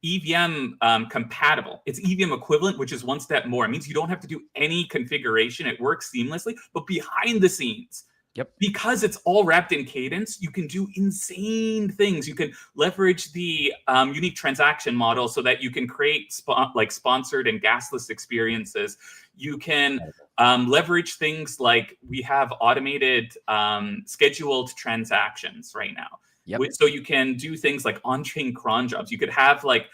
Speaker 2: EVM compatible. It's EVM equivalent, which is one step more. It means you don't have to do any configuration. It works seamlessly, but behind the scenes, because it's all wrapped in Cadence, you can do insane things. You can leverage the unique transaction model so that you can create sponsored and gasless experiences. You can leverage things like we have automated scheduled transactions right now. So you can do things like on-chain cron jobs. You could have like,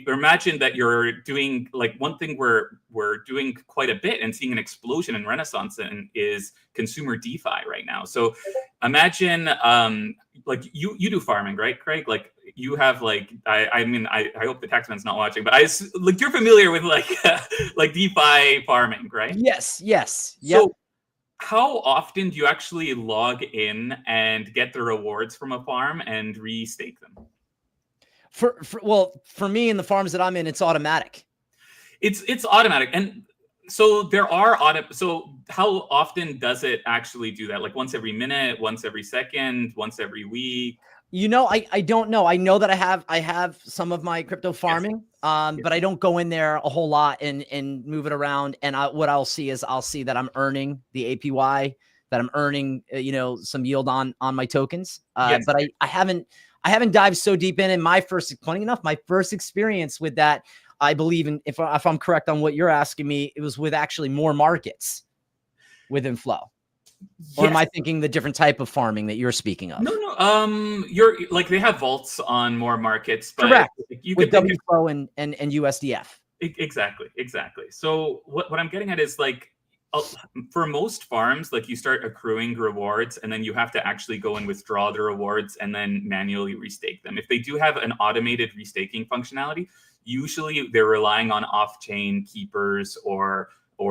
Speaker 2: imagine that you're doing like one thing we're doing quite a bit and seeing an explosion in renaissance in is consumer DeFi right now. So imagine like you do farming, right, Craig? Like you have like, I mean, I hope the taxman's not watching, but like you're familiar with like like DeFi farming, right?
Speaker 1: Yes. Yep.
Speaker 2: So how often do you actually log in and get the rewards from a farm and restake them?
Speaker 1: For me in the farms that I'm in, it's automatic.
Speaker 2: It's automatic. And so there are so how often does it actually do that? Like once every minute, once every second, once every week?
Speaker 1: You know, I don't know. I know that I have some of my crypto farming, but I don't go in there a whole lot and move it around. And what I'll see is I'll see that I'm earning the APY, that I'm earning, some yield on my tokens. But I haven't dived so deep in. And my first experience with that, I believe in, if I'm correct on what you're asking me, it was with actually more markets within Flow. Or am I thinking the different type of farming that you're speaking of?
Speaker 2: No. You're like, they have vaults on more markets, but
Speaker 1: correct.
Speaker 2: You
Speaker 1: with WFlow and USDF.
Speaker 2: Exactly. So what I'm getting at is like, for most farms, like you start accruing rewards and then you have to actually go and withdraw the rewards and then manually restake them. If they do have an automated restaking functionality, usually they're relying on off-chain keepers or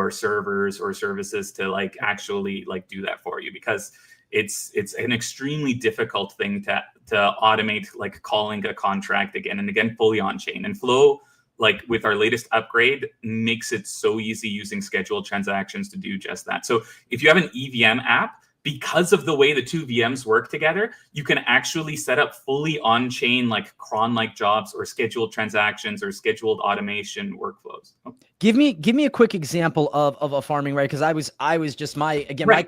Speaker 2: servers or services to like actually like do that for you, because it's an extremely difficult thing to automate, like calling a contract again and again fully on chain. And Flow, like with our latest upgrade, makes it so easy using scheduled transactions to do just that. So if you have an EVM app, because of the way the two VMs work together, you can actually set up fully on-chain like cron-like jobs or scheduled transactions or scheduled automation workflows.
Speaker 1: Give me a quick example of a farming, right? Because I was just my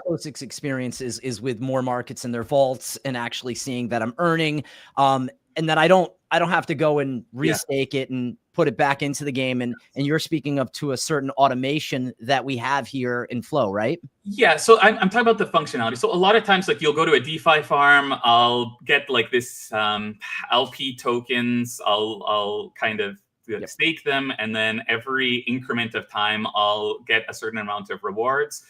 Speaker 1: closest experience is with more markets and their vaults and actually seeing that I'm earning, and that I don't have to go and restake it and put it back into the game. And you're speaking of to a certain automation that we have here in Flow, right?
Speaker 2: Yeah. So I'm talking about the functionality. So a lot of times, like you'll go to a DeFi farm, I'll get like this LP tokens, I'll kind of stake them, and then every increment of time, I'll get a certain amount of rewards.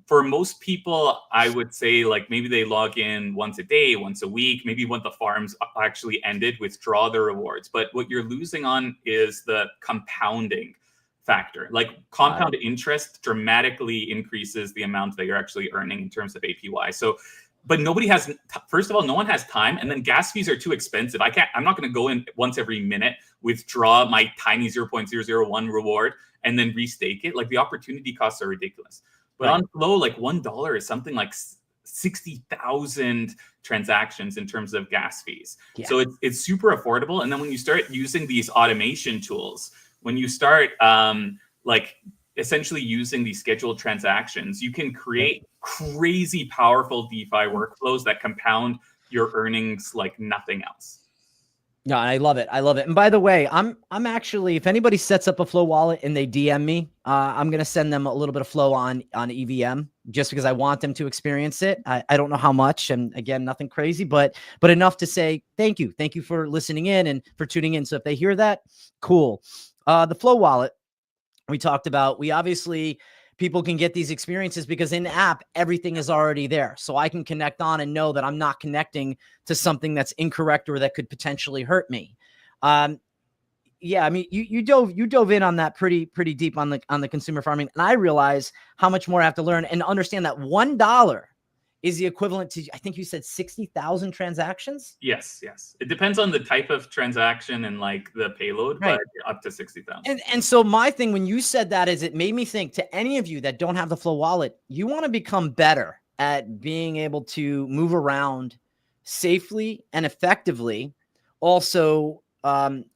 Speaker 2: For most people, I would say like maybe they log in once a day, once a week, maybe when the farms actually ended, withdraw the rewards. But what you're losing on is the compounding factor. Like compound interest dramatically increases the amount that you're actually earning in terms of APY. So, but nobody has, first of all, no one has time. And then gas fees are too expensive. I'm not going to go in once every minute, withdraw my tiny 0.001 reward and then restake it. Like the opportunity costs are ridiculous. But on Flow, like $1 is something like 60,000 transactions in terms of gas fees. So it's super affordable. And then when you start using these automation tools, when you start like essentially using these scheduled transactions, you can create crazy powerful DeFi workflows that compound your earnings like nothing else.
Speaker 1: Yeah, I love it. I love it. And by the way, I'm actually, if anybody sets up a Flow wallet and they DM me, I'm gonna send them a little bit of Flow on EVM just because I want them to experience it. I don't know how much, and again, nothing crazy, but enough to say thank you for listening in and for tuning in. So if they hear that, cool. The Flow wallet we talked about, we obviously, people can get these experiences because in the app, everything is already there. So I can connect on and know that I'm not connecting to something that's incorrect or that could potentially hurt me. Yeah, I mean, you dove in on that pretty deep on the consumer farming. And I realize how much more I have to learn and understand that $1 is the equivalent to, I think you said 60,000 transactions.
Speaker 2: Yes. It depends on the type of transaction and like the payload,
Speaker 1: right,
Speaker 2: but up to 60,000.
Speaker 1: And so my thing when you said that is it made me think, to any of you that don't have the Flow wallet, you want to become better at being able to move around safely and effectively, also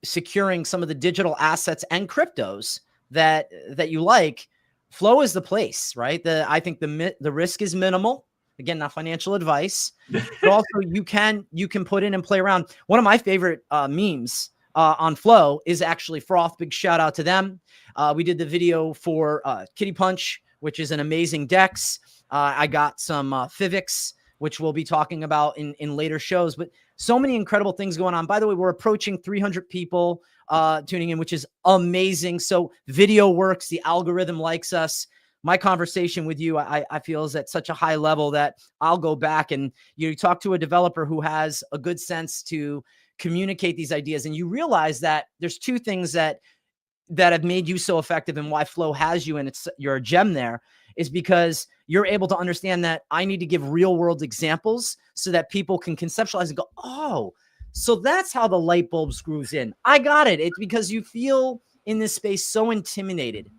Speaker 1: securing some of the digital assets and cryptos that you like. Flow is the place, right? I think the risk is minimal. Again, not financial advice, but also you can put in and play around. One of my favorite memes on Flow is actually Froth. Big shout out to them. We did the video for Kitty Punch, which is an amazing DEX. I got some Fivix, which we'll be talking about in later shows, but so many incredible things going on. By the way, we're approaching 300 people tuning in, which is amazing. So video works. The algorithm likes us. My conversation with you, I feel, is at such a high level that I'll go back and you talk to a developer who has a good sense to communicate these ideas. And you realize that there's two things that have made you so effective and why Flow has you, and you're a gem there, is because you're able to understand that I need to give real world examples so that people can conceptualize and go, oh, so that's how the light bulb screws in. I got it. It's because you feel in this space so intimidated.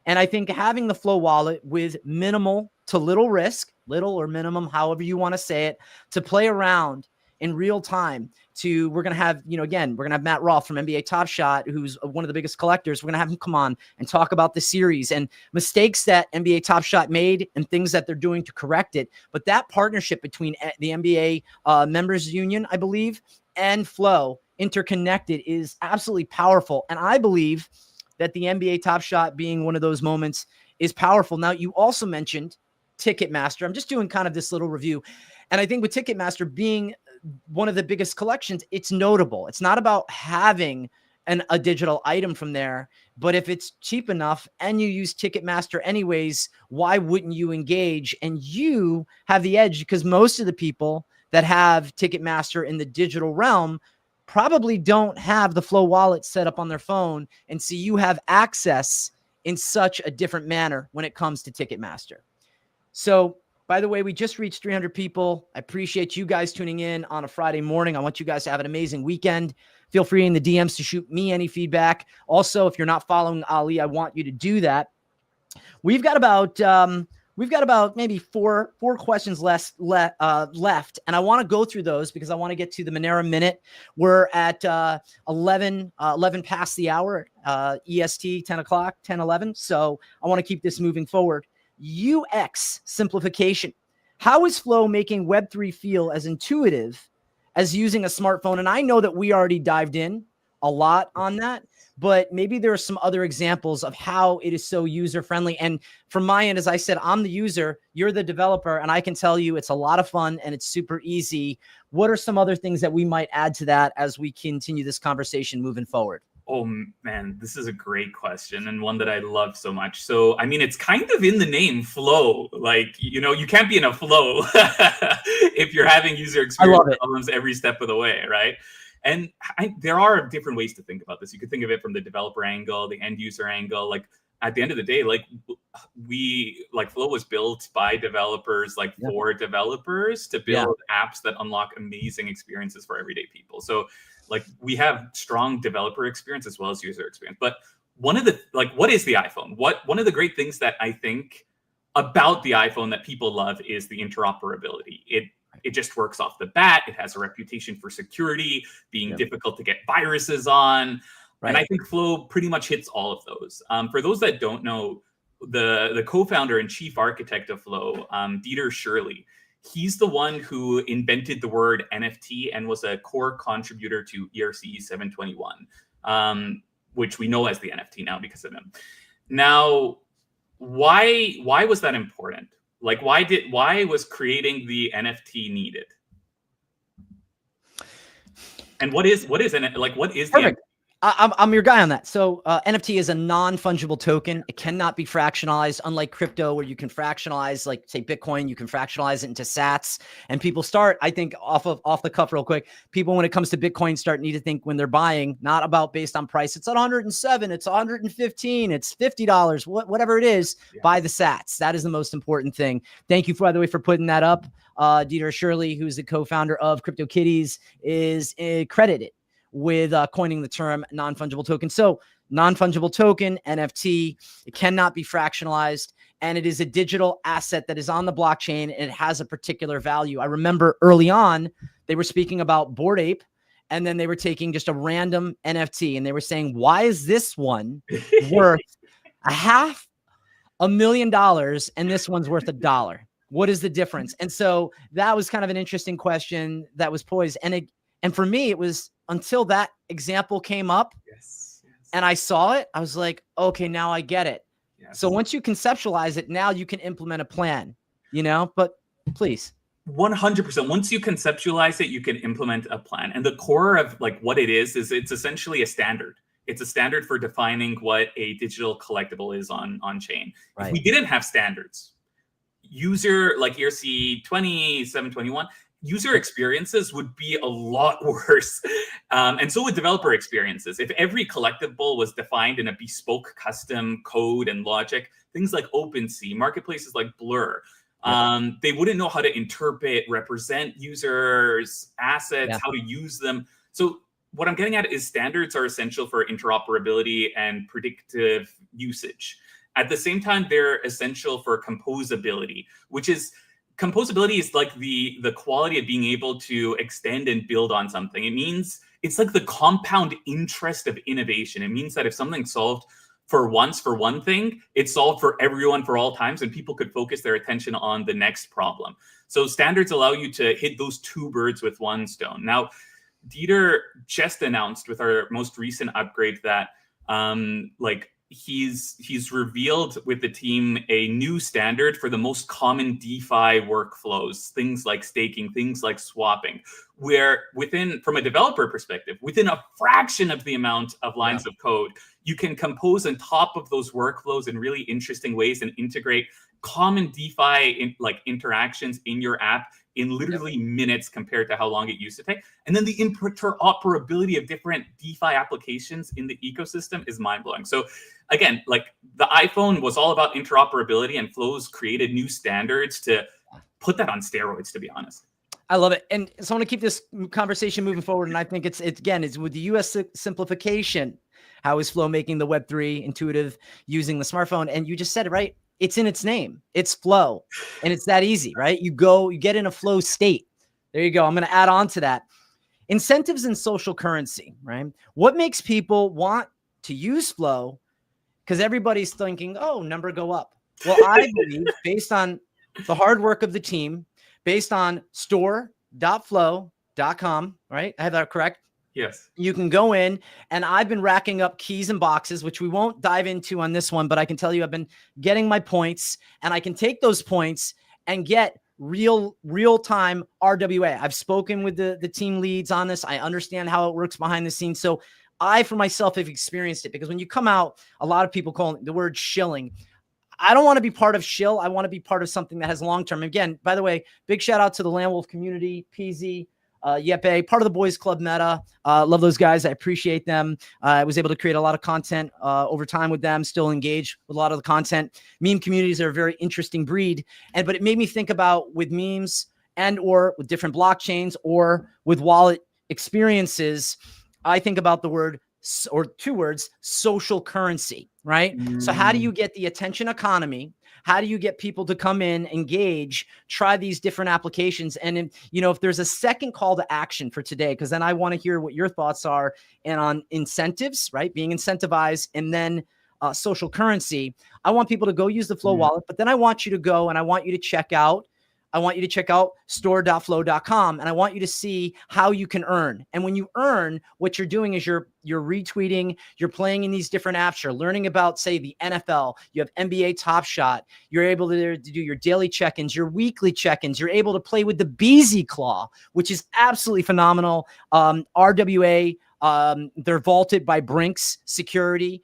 Speaker 1: And I think having the Flow wallet with minimal to little risk, little or minimum, however you want to say it, to play around in real time. We're going to have, again, we're going to have Matt Rolfe from NBA Top Shot, who's one of the biggest collectors. We're going to have him come on and talk about the series and mistakes that NBA Top Shot made and things that they're doing to correct it. But that partnership between the NBA members union, I believe, and Flow interconnected is absolutely powerful. And I believe that the NBA Top Shot being one of those moments is powerful. Now, you also mentioned Ticketmaster. I'm just doing kind of this little review. And I think with Ticketmaster being one of the biggest collections, it's notable. It's not about having a digital item from there, but if it's cheap enough and you use Ticketmaster anyways, why wouldn't you engage? And you have the edge because most of the people that have Ticketmaster in the digital realm probably don't have the Flow wallet set up on their phone. And so you have access in such a different manner when it comes to Ticketmaster. So, by the way, we just reached 300 people. I appreciate you guys tuning in on a Friday morning. I want you guys to have an amazing weekend. Feel free in the DMs to shoot me any feedback. Also, if you're not following Ali, I want you to do that. We've got about maybe four questions left, and I want to go through those because I want to get to the Monero Minute. We're at 11 past the hour, EST, 10 o'clock, 10:11. So I want to keep this moving forward. UX simplification. How is Flow making Web3 feel as intuitive as using a smartphone? And I know that we already dived in a lot on that, but maybe there are some other examples of how it is so user-friendly. And from my end, as I said, I'm the user, you're the developer, and I can tell you it's a lot of fun and it's super easy. What are some other things that we might add to that as we continue this conversation moving forward?
Speaker 2: Oh man, this is a great question and one that I love so much. So, I mean, it's kind of in the name, Flow. Like, you can't be in a flow if you're having user experience problems every step of the way, right? And there are different ways to think about this. You could think of it from the developer angle, the end user angle. Like at the end of the day, Flow was built by developers, for developers to build apps that unlock amazing experiences for everyday people. So we have strong developer experience as well as user experience. But one of the, what is the iPhone? One of the great things that I think about the iPhone that people love is the interoperability. It just works off the bat. It has a reputation for security, being difficult to get viruses on. Right. And I think Flow pretty much hits all of those. For those that don't know, the co-founder and chief architect of Flow, Dieter Shirley, he's the one who invented the word NFT and was a core contributor to ERC 721, which we know as the NFT now because of him. Now, why was that important? Like, why was creating the NFT needed? And what is
Speaker 1: Perfect.
Speaker 2: the
Speaker 1: I'm your guy on that. So NFT is a non-fungible token. It cannot be fractionalized, unlike crypto, where you can fractionalize, like say Bitcoin, you can fractionalize it into sats. And people start, I think, off the cuff real quick. People, when it comes to Bitcoin, need to think when they're buying, not about based on price. It's at 107, it's 115, it's $50, whatever it is.
Speaker 2: Yeah.
Speaker 1: Buy the sats. That is the most important thing. Thank you, by the way, for putting that up. Dieter Shirley, who's the co-founder of CryptoKitties, is credited with coining the term non-fungible token. So non-fungible token, NFT, it cannot be fractionalized, and it is a digital asset that is on the blockchain, and it has a particular value. I remember early on, they were speaking about Bored Ape, and then they were taking just a random NFT, and they were saying, why is this one worth $500,000 and this one's worth $1? What is the difference? And so that was kind of an interesting question that was posed. And for me, it was until that example came up and I saw it, I was like, okay, now I get it. Yes. So once you conceptualize it, now you can implement a plan, but please.
Speaker 2: 100%. Once you conceptualize it, you can implement a plan. And the core of like what it is it's essentially a standard. It's a standard for defining what a digital collectible is on chain. Right. If we didn't have standards, user like ERC 721, user experiences would be a lot worse. And so would developer experiences. If every collectible was defined in a bespoke custom code and logic, things like OpenSea, marketplaces like Blur, they wouldn't know how to interpret, represent users' assets, how to use them. So what I'm getting at is standards are essential for interoperability and predictive usage. At the same time, they're essential for composability, composability is like the quality of being able to extend and build on something. It means it's like the compound interest of innovation. It means that if something's solved for once for one thing, it's solved for everyone for all times, and people could focus their attention on the next problem. So standards allow you to hit those two birds with one stone. Now, Dieter just announced with our most recent upgrade that he's revealed with the team a new standard for the most common DeFi workflows, things like staking, things like swapping, where from a developer perspective, within a fraction of the amount of lines of code, you can compose on top of those workflows in really interesting ways and integrate common DeFi interactions in your app in literally minutes compared to how long it used to take. And then the interoperability of different DeFi applications in the ecosystem is mind-blowing. So again, like the iPhone was all about interoperability, and Flows created new standards to put that on steroids, to be honest.
Speaker 1: I love it. And so I want to keep this conversation moving forward. And I think it's with the US simplification. How is Flow making the Web3 intuitive using the smartphone? And you just said it, right? It's in its name. It's Flow. And it's that easy, right? You get in a flow state. There you go. I'm going to add on to that. Incentives and social currency, right? What makes people want to use Flow? Because everybody's thinking, oh, number go up. Well, I believe based on the hard work of the team, based on store.flow.com, right? I have that correct?
Speaker 2: Yes.
Speaker 1: You can go in, and I've been racking up keys and boxes, which we won't dive into on this one, but I can tell you I've been getting my points, and I can take those points and get real-time RWA. I've spoken with the team leads on this. I understand how it works behind the scenes. So I, for myself, have experienced it, because when you come out, a lot of people call it the word shilling. I don't want to be part of shill. I want to be part of something that has long-term. Again, by the way, big shout out to the Land Wolf community, PZ, Yepe, part of the Boys Club Meta. Love those guys. I appreciate them. I was able to create a lot of content over time with them, still engage with a lot of the content. Meme communities are a very interesting breed. But it made me think about with memes and or with different blockchains or with wallet experiences, I think about the word or two words, social currency, right? So how do you get the attention economy? How do you get people to come in, engage, try these different applications? And if there's a second call to action for today, because then I want to hear what your thoughts are and on incentives, right? Being incentivized, and then social currency. I want people to go use the Flow wallet, but then I want you to go and I want you to check out store.flow.com, and I want you to see how you can earn. And when you earn, what you're doing is you're retweeting, you're playing in these different apps, you're learning about, say, the NFL, you have NBA Top Shot, you're able to do your daily check-ins, your weekly check-ins, you're able to play with the Beezy Claw, which is absolutely phenomenal. RWA, they're vaulted by Brinks Security.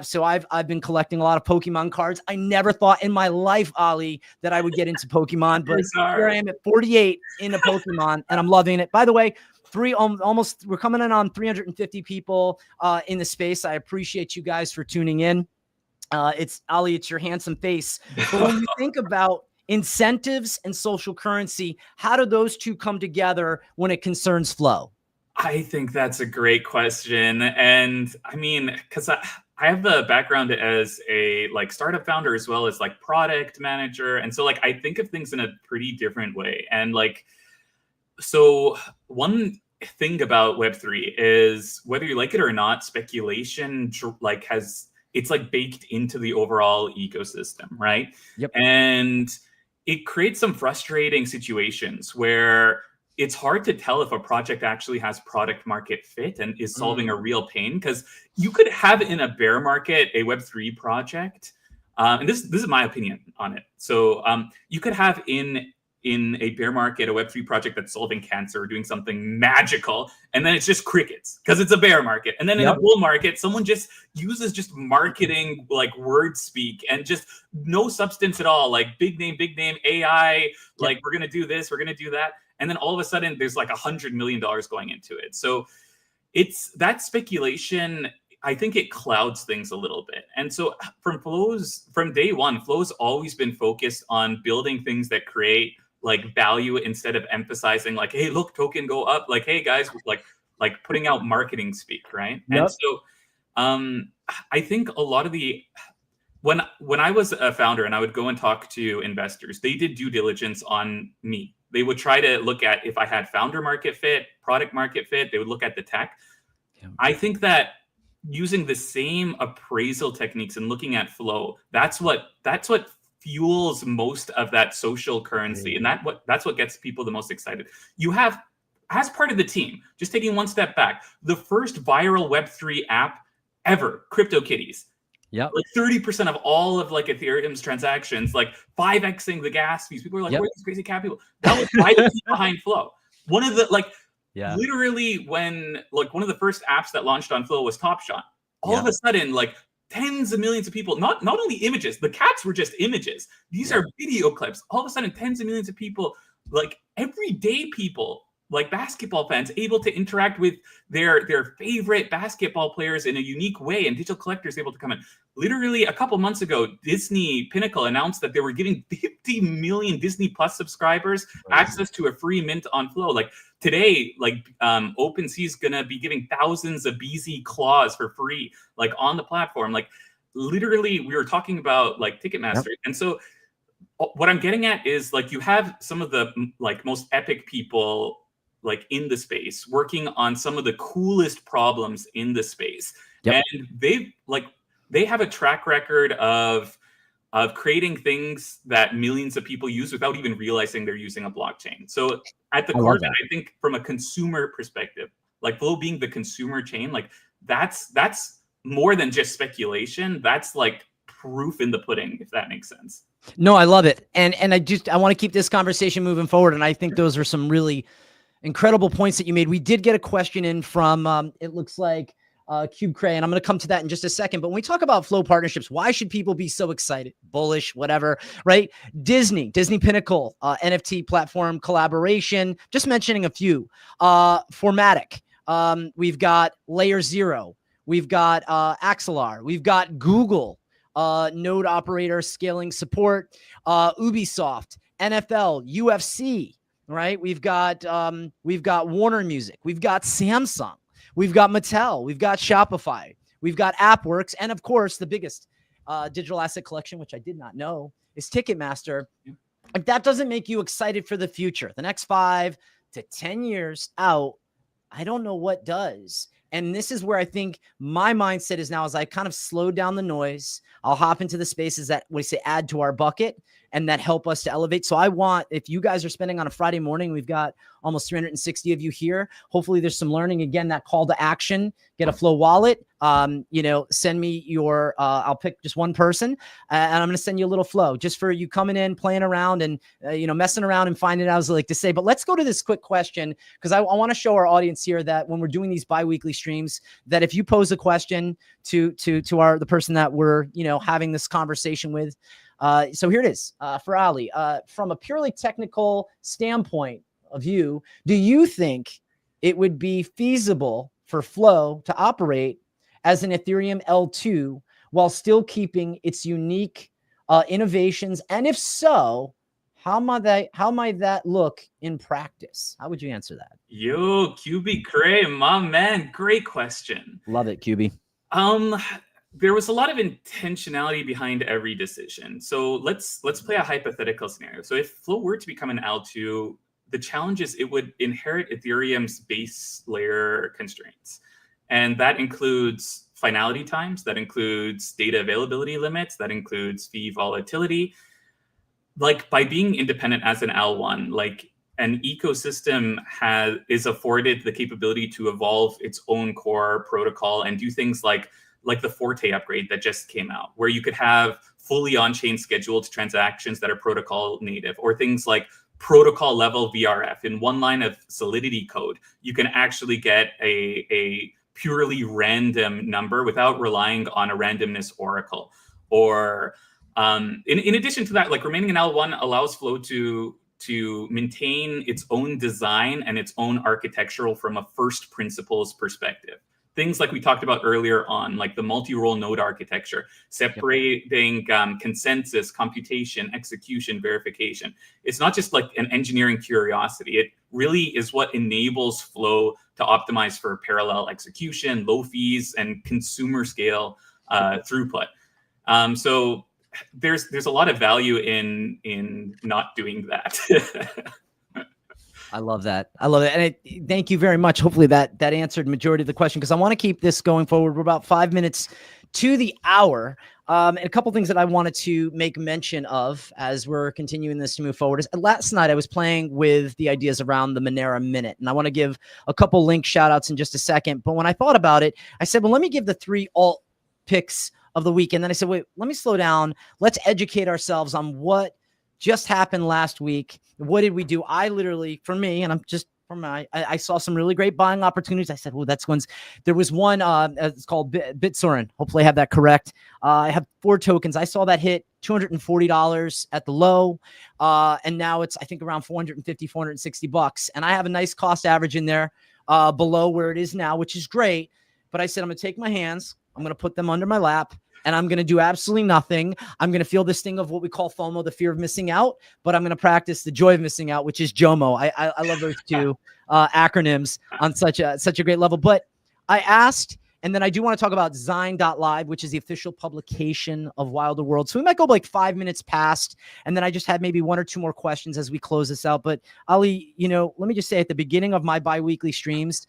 Speaker 1: So I've been collecting a lot of Pokemon cards. I never thought in my life, Ali, that I would get into Pokemon, but here I am at 48 into Pokemon, and I'm loving it. By the way, we're coming in on 350 people in the space. I appreciate you guys for tuning in. It's Ali, it's your handsome face. But when you think about incentives and social currency, how do those two come together when it concerns Flow?
Speaker 2: I think that's a great question. And I mean, because I have the background as a startup founder as well as product manager. And so I think of things in a pretty different way. And so one thing about Web3 is, whether you like it or not, speculation it's baked into the overall ecosystem, right?
Speaker 1: Yep.
Speaker 2: And it creates some frustrating situations where it's hard to tell if a project actually has product market fit and is solving a real pain, because you could have in a bear market a Web3 project. And this is my opinion on it. So you could have in a bear market a Web3 project that's solving cancer or doing something magical, and then it's just crickets because it's a bear market. And then in a bull market, someone just uses just marketing word speak and just no substance at all, big name AI, we're going to do this, we're going to do that. And then all of a sudden there's $100 million going into it. So it's that speculation. I think it clouds things a little bit. And so from day one, Flow's always been focused on building things that create value instead of emphasizing hey, look, token go up. Hey guys, putting out marketing speak, right?
Speaker 1: Yep.
Speaker 2: And so I think a lot of when I was a founder and I would go and talk to investors, they did due diligence on me. They would try to look at if I had founder market fit, product market fit. They would look at the tech. Yeah. I think that using the same appraisal techniques and looking at Flow, that's what fuels most of that social currency. And that's what gets people the most excited. You have, as part of the team, just taking one step back, the first viral Web3 app ever, CryptoKitties.
Speaker 1: Yeah,
Speaker 2: 30% of all of Ethereum's transactions, 5xing the gas fees. People are where are these crazy cat people? That was by the team behind Flow. One of the literally when one of the first apps that launched on Flow was Top Shot. All of a sudden, tens of millions of people, not only images, the cats were just images. These are video clips. All of a sudden, tens of millions of people, everyday people, basketball fans, able to interact with their favorite basketball players in a unique way, and digital collectors able to come in. Literally a couple months ago, Disney Pinnacle announced that they were giving 50 million Disney Plus subscribers access to a free mint on Flow. Today, OpenSea is gonna be giving thousands of BZ claws for free, on the platform. Literally, we were talking about Ticketmaster, and so what I'm getting at is you have some of the most epic people in the space working on some of the coolest problems in the space. And they have a track record of creating things that millions of people use without even realizing they're using a blockchain. So at the core of it, I think from a consumer perspective, Flow being the consumer chain, that's more than just speculation. That's proof in the pudding, if that makes sense.
Speaker 1: No, I love it. And I want to keep this conversation moving forward. And I think those are some really incredible points that you made. We did get a question in from, it looks like Cube Cray, and I'm going to come to that in just a second. But when we talk about Flow partnerships, why should people be so excited, bullish, whatever, right? Disney Pinnacle, NFT platform collaboration, just mentioning a few. Formatic, we've got Layer Zero, we've got Axelar, we've got Google, node operator scaling support, Ubisoft, NFL, UFC, right? We've got Warner Music, we've got Samsung, we've got Mattel, we've got Shopify, we've got AppWorks, and of course, the biggest digital asset collection, which I did not know, is Ticketmaster. If that doesn't make you excited for the future, the next 5 to 10 years out, I don't know what does. And this is where I think my mindset is now, as I kind of slow down the noise, I'll hop into the spaces that we say add to our bucket and that help us to elevate. So I want, if you guys are spending on a Friday morning, we've got almost 360 of you here. Hopefully there's some learning. Again, that call to action, get a Flow wallet. Send me your, I'll pick just one person and I'm going to send you a little Flow just for you coming in, playing around and, messing around and finding out, as I like to say. But let's go to this quick question, because I want to show our audience here that when we're doing these bi-weekly streams, that if you pose a question to the person that we're, having this conversation with, so here it is for Ali. From a purely technical standpoint of view, do you think it would be feasible for Flow to operate as an Ethereum L2 while still keeping its unique innovations? And if so, how might that look in practice? How would you answer that?
Speaker 2: Yo, QB Cray, my man, great question.
Speaker 1: Love it, QB.
Speaker 2: There was a lot of intentionality behind every decision. So let's play a hypothetical scenario. So if Flow were to become an L2, the challenge is it would inherit Ethereum's base layer constraints. And that includes finality times, that includes data availability limits, that includes fee volatility. Like, by being independent as an L1, like, an ecosystem is afforded the capability to evolve its own core protocol and do things like the Forte upgrade that just came out, where you could have fully on-chain scheduled transactions that are protocol native, or things like protocol level VRF. In one line of Solidity code, you can actually get a purely random number without relying on a randomness oracle. Or in addition to that, like, remaining an L1 allows Flow to maintain its own design and its own architectural from a first principles perspective. Things like we talked about earlier on, like the multi-role node architecture, separating consensus, computation, execution, verification. It's not just like an engineering curiosity. It really is what enables Flow to optimize for parallel execution, low fees, and consumer scale throughput. So there's a lot of value in not doing that.
Speaker 1: I love that. And thank you very much. Hopefully that answered majority of the question, because I want to keep this going forward. We're about 5 minutes to the hour. And a couple things that I wanted to make mention of as we're continuing this to move forward is, last night I was playing with the ideas around the Monero Minute, and I want to give a couple link shout outs in just a second. But when I thought about it, I said, well, let me give the 3 alt picks of the week. And then I said, wait, let me slow down. Let's educate ourselves on what just happened last week. What did we do? I literally, for me, and I'm just I saw some really great buying opportunities. I said, well, there was one, it's called BitSorin. Hopefully I have that correct. I have 4 tokens. I saw that hit $240 at the low. And now it's, I think, around $450, $460. And I have a nice cost average in there below where it is now, which is great. But I said, I'm going to take my hands, I'm going to put them under my lap, and I'm going to do absolutely nothing. I'm going to feel this thing of what we call FOMO, the fear of missing out, but I'm going to practice the joy of missing out, which is JOMO. I love those 2 acronyms on such a great level. But I asked, and then I do want to talk about Zine.live, which is the official publication of Wilder World. So we might go like 5 minutes past, and then I just had maybe 1 or 2 more questions as we close this out. But Ali, let me just say, at the beginning of my bi-weekly streams,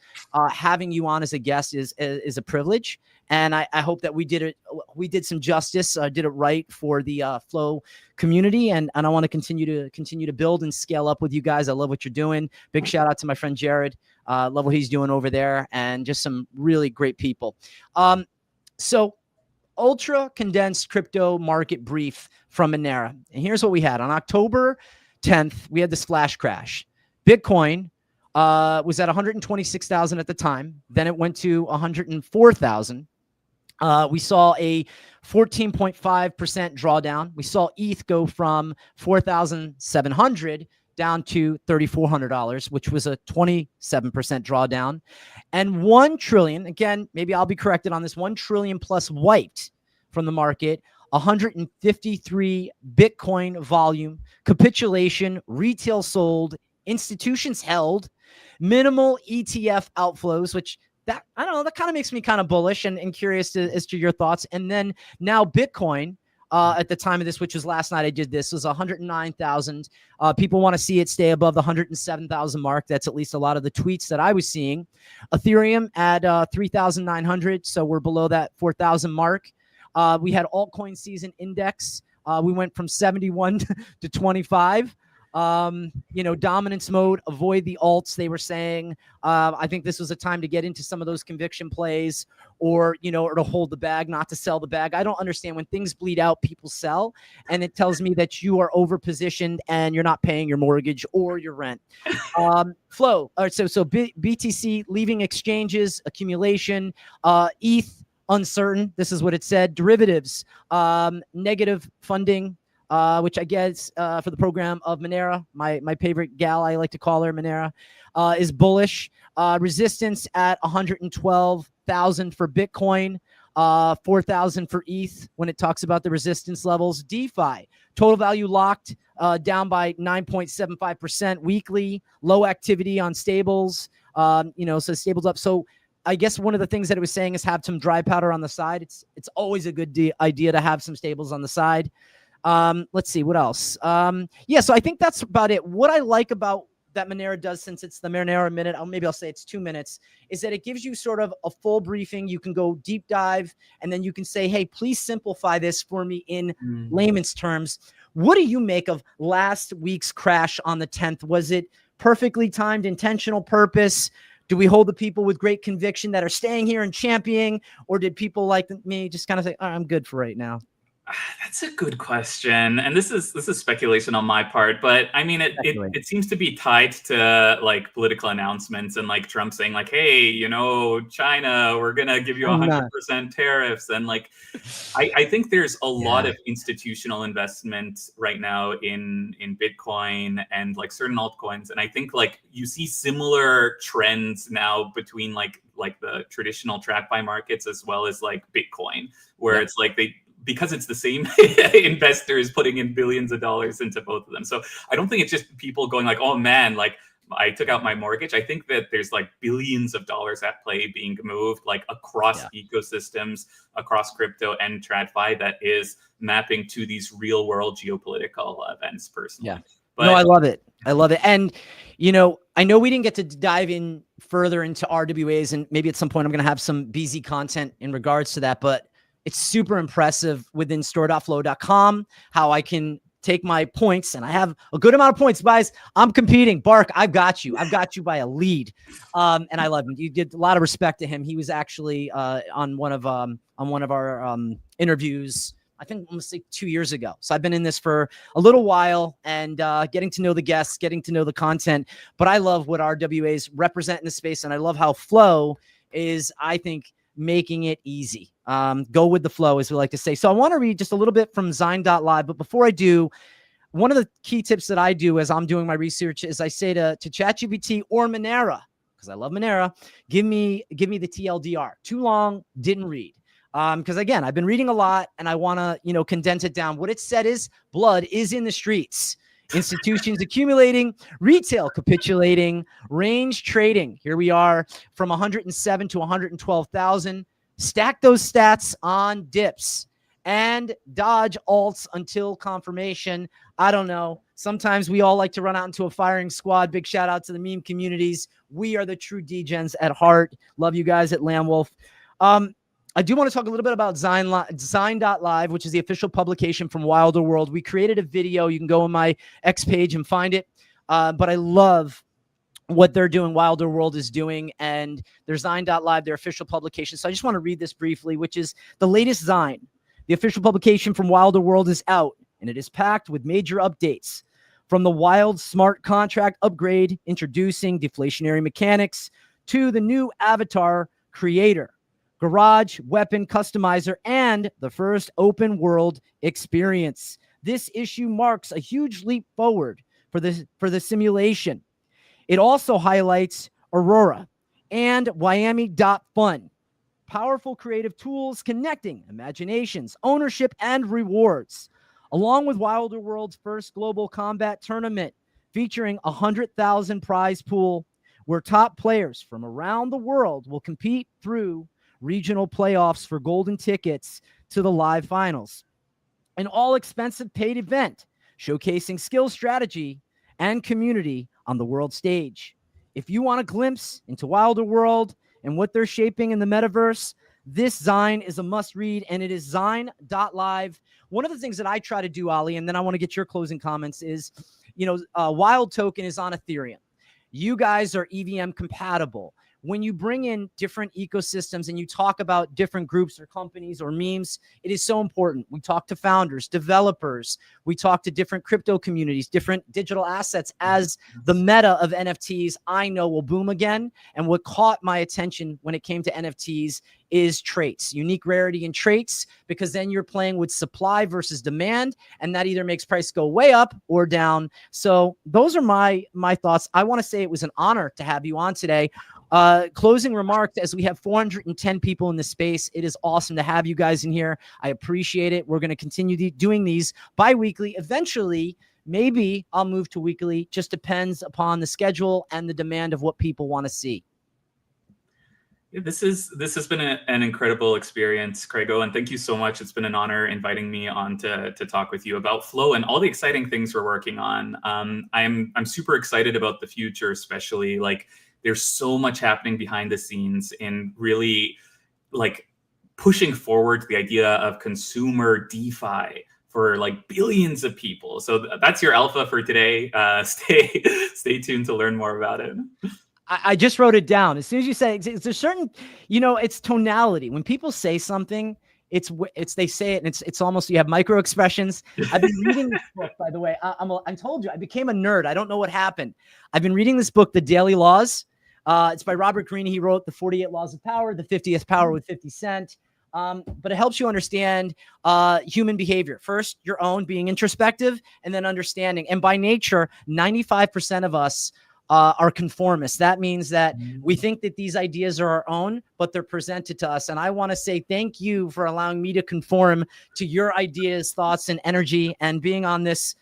Speaker 1: having you on as a guest is a privilege. And I hope that we did some justice, did it right for the Flow community. And I want to continue to build and scale up with you guys. I love what you're doing. Big shout out to my friend Jared. Love what he's doing over there, and just some really great people. So ultra condensed crypto market brief from Monero. And here's what we had. On October 10th, we had this flash crash. Bitcoin was at 126,000 at the time. Then it went to 104,000. We saw a 14.5% drawdown. We saw ETH go from 4,700 down to $3,400, which was a 27% drawdown. And 1 trillion, again, maybe I'll be corrected on this, 1 trillion plus wiped from the market, 153 Bitcoin volume, capitulation, retail sold, institutions held, minimal ETF outflows, which that, I don't know, that kind of makes me kind of bullish and curious as to your thoughts. And then now Bitcoin at the time of this, which was last night I did this, was 109,000. People want to see it stay above the 107,000 mark. That's at least a lot of the tweets that I was seeing. Ethereum at 3,900, so we're below that 4,000 mark. We had altcoin season index. We went from 71 to 25. Dominance mode, avoid the alts, they were saying. I think this was a time to get into some of those conviction plays, or to hold the bag, not to sell the bag. I don't understand when things bleed out, people sell, and it tells me that you are over positioned and you're not paying your mortgage or your rent. Flow. All right, so BTC leaving exchanges, accumulation, ETH uncertain. This is what it said. Derivatives, negative funding, which I guess for the program of Monera, my favorite gal, I like to call her Monera, is bullish. Resistance at 112,000 for Bitcoin, 4,000 for ETH when it talks about the resistance levels. DeFi, total value locked, down by 9.75% weekly, low activity on stables, so stables up. So I guess one of the things that it was saying is have some dry powder on the side. It's always a good idea to have some stables on the side. Let's see what else. So I think that's about it. What I like about that Monera does, since it's the Monera Minute, maybe I'll say it's 2 minutes, is that it gives you sort of a full briefing. You can go deep dive, and then you can say, hey, please simplify this for me in layman's terms. What do you make of last week's crash on the 10th? Was it perfectly timed, intentional purpose? Do we hold the people with great conviction that are staying here and championing, or did people like me just kind of say, I'm good for right now?
Speaker 2: That's a good question, and this is speculation on my part, but I mean, it seems to be tied to like political announcements and like Trump saying like, hey, China, we're gonna give you 100% tariffs, and like, I think there's a lot of institutional investment right now in Bitcoin and like certain altcoins, and I think like you see similar trends now between like the traditional TradFi markets as well as like Bitcoin, where it's like because it's the same investors putting in billions of dollars into both of them. So I don't think it's just people going like, oh man, like I took out my mortgage. I think that there's like billions of dollars at play being moved like across ecosystems, across crypto and TradFi, that is mapping to these real world geopolitical events personally.
Speaker 1: Yeah. But no, I love it. I love it. And, I know we didn't get to dive in further into RWAs, and maybe at some point I'm going to have some BZ content in regards to that, but it's super impressive within store.flow.com how I can take my points, and I have a good amount of points, guys. I'm competing. Bark, I've got you. I've got you by a lead. And I love him. You did a lot of respect to him. He was actually on one of our interviews, I think almost like 2 years ago. So I've been in this for a little while, and getting to know the guests, getting to know the content. But I love what RWAs represent in the space, and I love how Flow is, I think, making it easy. Go with the flow, as we like to say. So I want to read just a little bit from Zine.live. But before I do, one of the key tips that I do as I'm doing my research is I say to ChatGPT or Monera, because I love Monera, give me the TLDR. Too long, didn't read. Because again, I've been reading a lot, and I want to, condense it down. What it said is blood is in the streets. Institutions accumulating, retail capitulating, range trading. Here we are from 107 to 112,000. Stack those stats on dips and dodge alts until confirmation. I don't know. Sometimes we all like to run out into a firing squad. Big shout out to the meme communities. We are the true degens at heart. Love you guys at Lambwolf. I do want to talk a little bit about Zine.live, which is the official publication from Wilder World. We created a video. You can go on my X page and find it. But I love what they're doing, Wilder World is doing, and their Zine.live, their official publication. So I just want to read this briefly, which is the latest Zine. The official publication from Wilder World is out, and it is packed with major updates. From the Wild Smart Contract upgrade, introducing deflationary mechanics, to the new avatar creator, garage weapon customizer, and the first open world experience. This issue marks a huge leap forward for the simulation. It also highlights Aurora and Wyoming.fun. Powerful creative tools connecting imaginations, ownership, and rewards, along with Wilder World's first global combat tournament featuring 100,000 prize pool, where top players from around the world will compete through regional playoffs for golden tickets to the live finals. an all-expensive paid event showcasing skill, strategy, and community on the world stage. If you want a glimpse into Wilder World and what they're shaping in the metaverse, this Zine is a must-read, and it is Zine.live. One of the things that I try to do, Ali, and then I want to get your closing comments, is, Wild Token is on Ethereum. You guys are EVM compatible. When you bring in different ecosystems and you talk about different groups or companies or memes, it is so important. We talk to founders, developers. We talk to different crypto communities, different digital assets, as the meta of NFTs I know will boom again. And what caught my attention when it came to NFTs is traits, unique rarity in traits, because then you're playing with supply versus demand, and that either makes price go way up or down. So those are my thoughts. I want to say it was an honor to have you on today. Closing remarks, as we have 410 people in the space. It is awesome to have you guys in here. I appreciate it. We're going to continue doing these bi-weekly. Eventually, maybe I'll move to weekly. Just depends upon the schedule and the demand of what people want to see.
Speaker 2: This has been an incredible experience, Craigo, and thank you so much. It's been an honor inviting me on to talk with you about Flow and all the exciting things we're working on. I'm super excited about the future, especially like there's so much happening behind the scenes and really like pushing forward the idea of consumer DeFi for like billions of people. So that's your alpha for today. Stay tuned to learn more about it.
Speaker 1: I just wrote it down. As soon as you say it's a certain, it's tonality. When people say something, it's they say it, and it's almost, you have micro expressions. I've been reading this book, by the way. I told you I became a nerd. I don't know what happened. I've been reading this book, The Daily Laws. It's by Robert Greene. He wrote The 48 Laws of Power, The 50th Power with 50 Cent. But it helps you understand human behavior. First, your own, being introspective, and then understanding. And by nature, 95% of us are conformists. That means that we think that these ideas are our own, but they're presented to us. And I want to say thank you for allowing me to conform to your ideas, thoughts, and energy, and being on this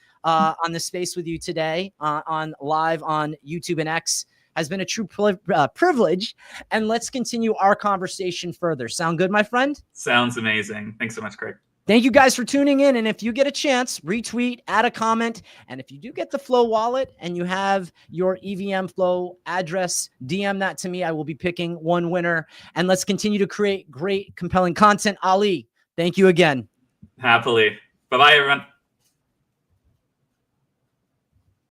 Speaker 1: space with you today on live on YouTube and X has been a true privilege. And let's continue our conversation further. Sound good, my friend?
Speaker 2: Sounds amazing. Thanks so much, Craig.
Speaker 1: Thank you guys for tuning in. And if you get a chance, retweet, add a comment. And if you do get the Flow wallet and you have your EVM Flow address, DM that to me. I will be picking one winner. And let's continue to create great, compelling content. Ali, thank you again.
Speaker 2: Happily. Bye-bye, everyone.